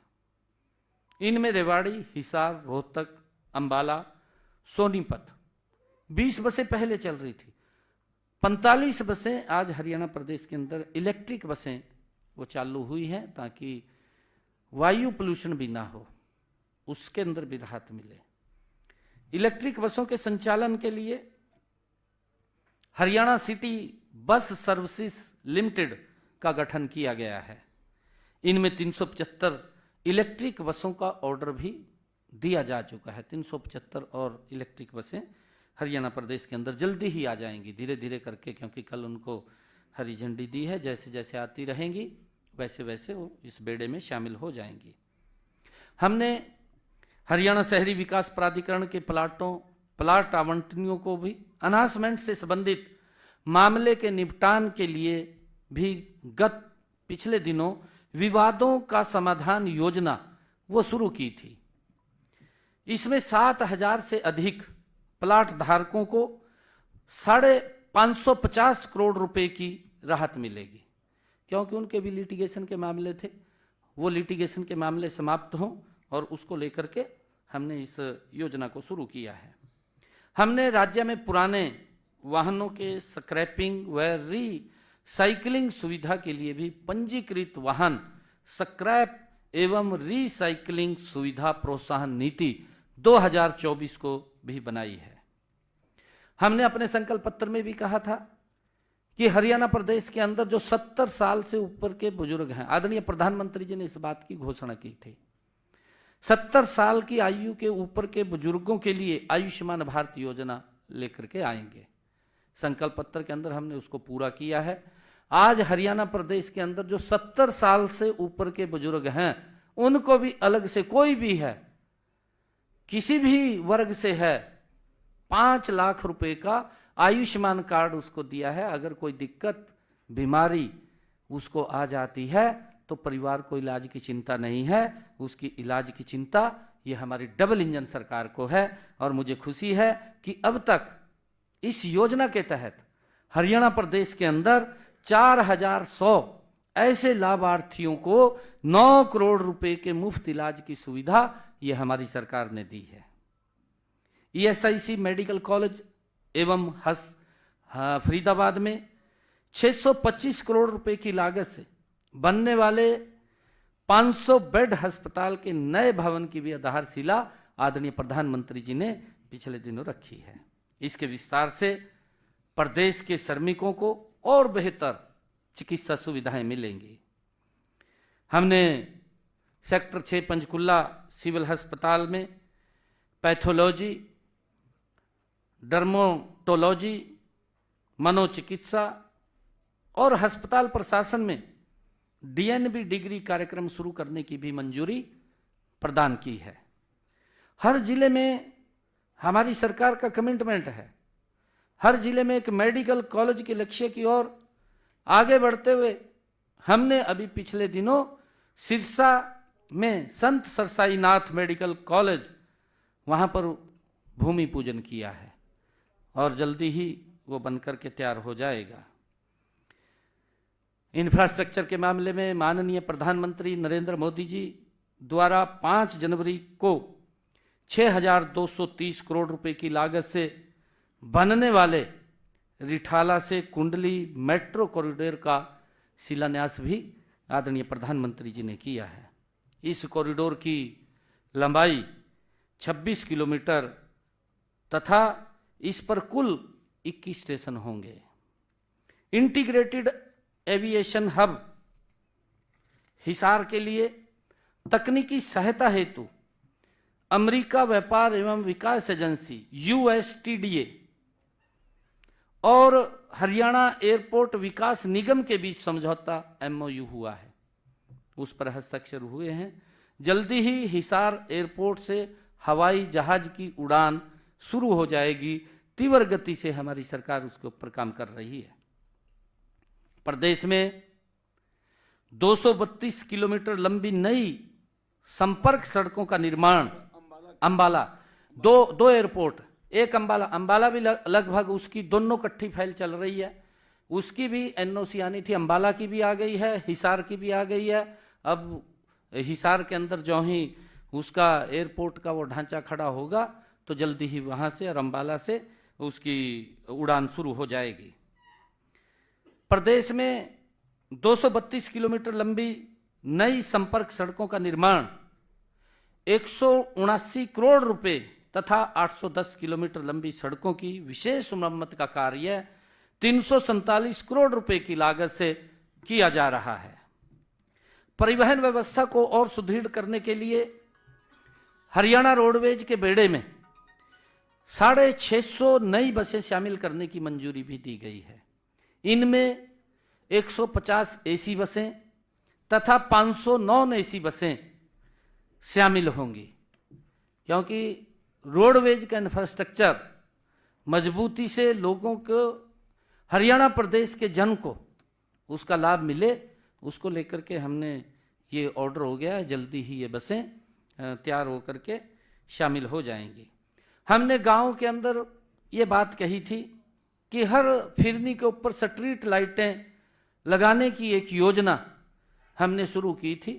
इनमें रेवाड़ी, हिसार, रोहतक, अंबाला, सोनीपत 20 बसें पहले चल रही थी, 45 बसें आज हरियाणा प्रदेश के अंदर इलेक्ट्रिक बसें वो चालू हुई हैं ताकि वायु पोल्यूशन भी ना हो, उसके अंदर भी राहत मिले। इलेक्ट्रिक बसों के संचालन के लिए Haryana city bus services limited का गठन किया गया है। इनमें 375 इलेक्ट्रिक बसों का ऑर्डर भी दिया जा चुका है। 375 और इलेक्ट्रिक बसें हरियाणा प्रदेश के अंदर जल्दी ही आ जाएंगी, धीरे धीरे करके, क्योंकि कल उनको हरी झंडी दी है। जैसे जैसे आती रहेंगी वैसे वैसे वो इस बेड़े में शामिल हो जाएंगी। हमने हरियाणा शहरी विकास प्राधिकरण के प्लाट आवंटनियों को भी अनाउंसमेंट से संबंधित मामले के निपटान के लिए भी पिछले दिनों विवादों का समाधान योजना वो शुरू की थी। इसमें 7,000 से अधिक प्लाट धारकों को 550 करोड़ रुपए की राहत मिलेगी, क्योंकि उनके भी लिटिगेशन के मामले थे। वो लिटिगेशन के मामले समाप्त हों और उसको लेकर के हमने इस योजना को शुरू किया है। हमने राज्य में पुराने वाहनों के स्क्रैपिंग व रीसाइक्लिंग सुविधा के लिए भी पंजीकृत वाहन स्क्रैप एवं रीसाइक्लिंग सुविधा प्रोत्साहन नीति 2024 को भी बनाई है। हमने अपने संकल्प पत्र में भी कहा था कि हरियाणा प्रदेश के अंदर जो 70 साल से ऊपर के बुजुर्ग हैं, आदरणीय प्रधानमंत्री जी ने इस बात की घोषणा की थी, 70 साल की आयु के ऊपर के बुजुर्गों के लिए आयुष्मान भारत योजना लेकर के आएंगे। संकल्प पत्र के अंदर हमने उसको पूरा किया है। आज हरियाणा प्रदेश के अंदर जो 70 साल से ऊपर के बुजुर्ग हैं, उनको भी अलग से, कोई भी है, किसी भी वर्ग से है, 5 लाख रुपए का आयुष्मान कार्ड उसको दिया है। अगर कोई दिक्कत बीमारी उसको आ जाती है तो परिवार को इलाज की चिंता नहीं है, उसकी इलाज की चिंता ये हमारी डबल इंजन सरकार को है। और मुझे खुशी है कि अब तक इस योजना के तहत हरियाणा प्रदेश के अंदर 4100 ऐसे लाभार्थियों को 9 करोड़ रुपए के मुफ्त इलाज की सुविधा ये हमारी सरकार ने दी है। ESIC मेडिकल कॉलेज एवं फरीदाबाद में 625 करोड़ रुपए की लागत से बनने वाले 500 बेड अस्पताल के नए भवन की भी आधारशिला आदरणीय प्रधानमंत्री जी ने पिछले दिनों रखी है। इसके विस्तार से प्रदेश के श्रमिकों को और बेहतर चिकित्सा सुविधाएं मिलेंगी। हमने सेक्टर 6 पंचकुला सिविल अस्पताल में पैथोलॉजी, डर्मेटोलॉजी, मनोचिकित्सा और अस्पताल प्रशासन में DNB डिग्री कार्यक्रम शुरू करने की भी मंजूरी प्रदान की है। हर जिले में हमारी सरकार का कमिटमेंट है, हर जिले में एक मेडिकल कॉलेज के लक्ष्य की ओर आगे बढ़ते हुए हमने अभी पिछले दिनों सिरसा में संत सरसाईनाथ मेडिकल कॉलेज, वहां पर भूमि पूजन किया है और जल्दी ही वो बनकर के तैयार हो जाएगा। इंफ्रास्ट्रक्चर के मामले में माननीय प्रधानमंत्री नरेंद्र मोदी जी द्वारा 5 जनवरी को 6,230 करोड़ रुपए की लागत से बनने वाले रिठाला से कुंडली मेट्रो कॉरिडोर का शिलान्यास भी आदरणीय प्रधानमंत्री जी ने किया है। इस कॉरिडोर की लंबाई 26 किलोमीटर तथा इस पर कुल 21 स्टेशन होंगे। इंटीग्रेटेड एविएशन हब हिसार के लिए तकनीकी सहायता हेतु अमेरिका व्यापार एवं विकास एजेंसी USTDA और हरियाणा एयरपोर्ट विकास निगम के बीच समझौता MOU हुआ है, उस पर हस्ताक्षर हुए हैं। जल्दी ही हिसार एयरपोर्ट से हवाई जहाज की उड़ान शुरू हो जाएगी। तीव्र गति से हमारी सरकार उसके ऊपर काम कर रही है। प्रदेश में 232 किलोमीटर लंबी नई संपर्क सड़कों का निर्माण, अंबाला दो एयरपोर्ट, एक अंबाला भी लगभग उसकी दोनों इकट्ठी फाइल चल रही है, उसकी भी NOC आनी थी। अंबाला की भी आ गई है, हिसार की भी आ गई है। अब हिसार के अंदर जो ही उसका एयरपोर्ट का वो ढांचा खड़ा होगा तो जल्दी ही वहां से और अंबाला से उसकी उड़ान शुरू हो जाएगी। प्रदेश में 232 किलोमीटर लंबी नई संपर्क सड़कों का निर्माण 179 करोड़ रुपए तथा 810 किलोमीटर लंबी सड़कों की विशेष मरम्मत का कार्य 347 करोड़ रुपए की लागत से किया जा रहा है। परिवहन व्यवस्था को और सुदृढ़ करने के लिए हरियाणा रोडवेज के बेड़े में 650 नई बसें शामिल करने की मंजूरी भी दी गई है। इनमें 150 AC बसें तथा 500 नॉन AC बसें शामिल होंगी, क्योंकि रोडवेज का इंफ्रास्ट्रक्चर मजबूती से लोगों को, हरियाणा प्रदेश के जन को उसका लाभ मिले, उसको लेकर के हमने ये ऑर्डर हो गया है। जल्दी ही ये बसें तैयार होकर के शामिल हो जाएंगी। हमने गांव के अंदर ये बात कही थी कि हर फिरनी के ऊपर स्ट्रीट लाइटें लगाने की एक योजना हमने शुरू की थी।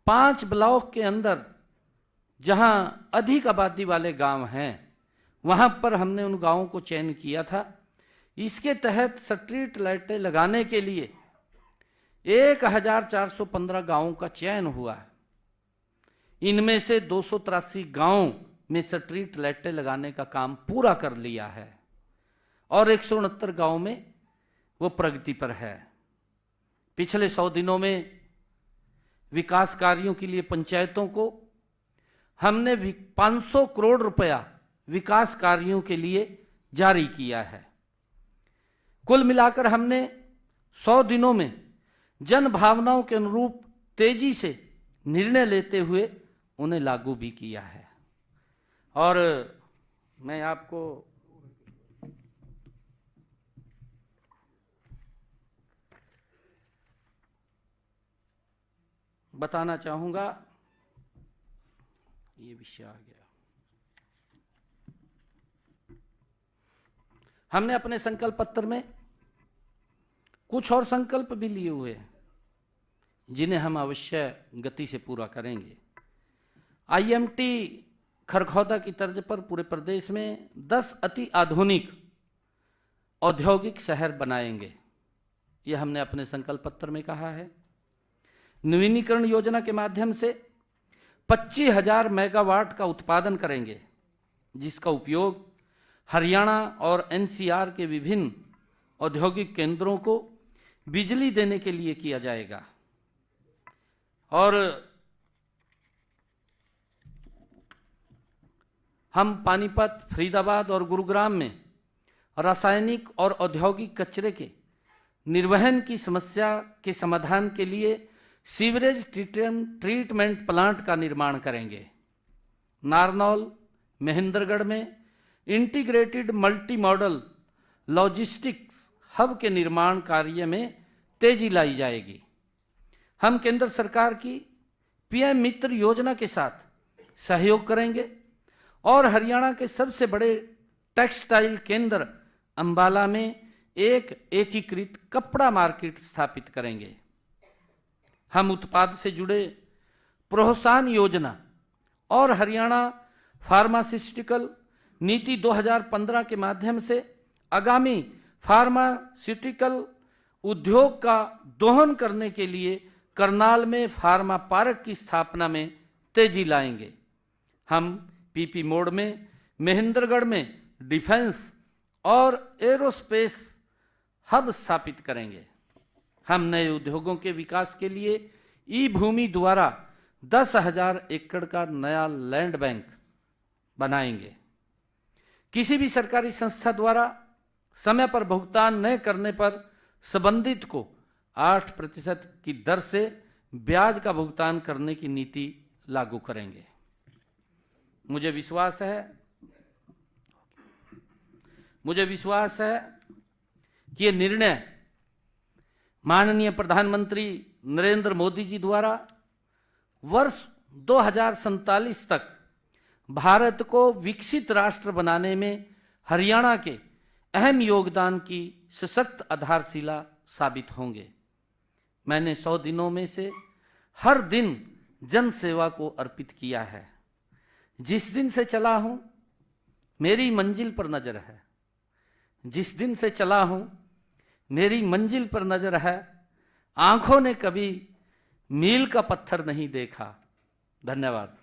5 ब्लॉक के अंदर जहां अधिक आबादी वाले गांव हैं वहां पर हमने उन गांवों को चयन किया था। इसके तहत स्ट्रीट लाइटें लगाने के लिए 1415 गांवों का चयन हुआ है। इनमें से 283 गांवों में स्ट्रीट लाइटें लगाने का काम पूरा कर लिया है और 169 गांवों में वो प्रगति पर है। पिछले 100 दिनों में विकास कार्यों के लिए पंचायतों को हमने 500 करोड़ रुपया विकास कार्यों के लिए जारी किया है। कुल मिलाकर हमने 100 दिनों में जन भावनाओं के अनुरूप तेजी से निर्णय लेते हुए उन्हें लागू भी किया है। और मैं आपको बताना चाहूंगा, ये विषय आ गया। हमने अपने संकल्प पत्र में कुछ और संकल्प भी लिए हुए हैं जिन्हें हम अवश्य गति से पूरा करेंगे। आईएमटी खरखौदा की तर्ज पर पूरे प्रदेश में 10 अति आधुनिक औद्योगिक शहर बनाएंगे, ये हमने अपने संकल्प पत्र में कहा है। नवीनीकरण योजना के माध्यम से 25,000 मेगावाट का उत्पादन करेंगे, जिसका उपयोग हरियाणा और एनसीआर के विभिन्न औद्योगिक केंद्रों को बिजली देने के लिए किया जाएगा। और हम पानीपत, फरीदाबाद और गुरुग्राम में रासायनिक और औद्योगिक कचरे के निर्वहन की समस्या के समाधान के लिए सीवरेज ट्रीटमेंट प्लांट का निर्माण करेंगे। नारनौल, महेंद्रगढ़ में integrated multi modal logistics hub के निर्माण कार्य में तेजी लाई जाएगी। हम केंद्र सरकार की पीएम मित्र योजना के साथ सहयोग करेंगे और हरियाणा के सबसे बड़े टेक्सटाइल केंद्र अंबाला में एक एकीकृत कपड़ा मार्केट स्थापित करेंगे। हम उत्पाद से जुड़े प्रोत्साहन योजना और हरियाणा फार्मास्यूटिकल नीति 2015 के माध्यम से आगामी फार्मास्यूटिकल उद्योग का दोहन करने के लिए करनाल में फार्मा पार्क की स्थापना में तेजी लाएंगे। हम पीपी मोड में महेंद्रगढ़ में डिफेंस और एरोस्पेस हब स्थापित करेंगे। हम नए उद्योगों के विकास के लिए ई भूमि द्वारा 10,000 एकड़ का नया लैंड बैंक बनाएंगे। किसी भी सरकारी संस्था द्वारा समय पर भुगतान न करने पर संबंधित को 8% की दर से ब्याज का भुगतान करने की नीति लागू करेंगे। मुझे विश्वास है कि ये निर्णय माननीय प्रधानमंत्री नरेंद्र मोदी जी द्वारा वर्ष 2047 तक भारत को विकसित राष्ट्र बनाने में हरियाणा के अहम योगदान की सशक्त आधारशिला साबित होंगे। मैंने 100 दिनों में से हर दिन जन सेवा को अर्पित किया है। जिस दिन से चला हूं मेरी मंजिल पर नजर है। जिस दिन से चला हूं मेरी मंजिल पर नजर है। आंखों ने कभी मील का पत्थर नहीं देखा। धन्यवाद।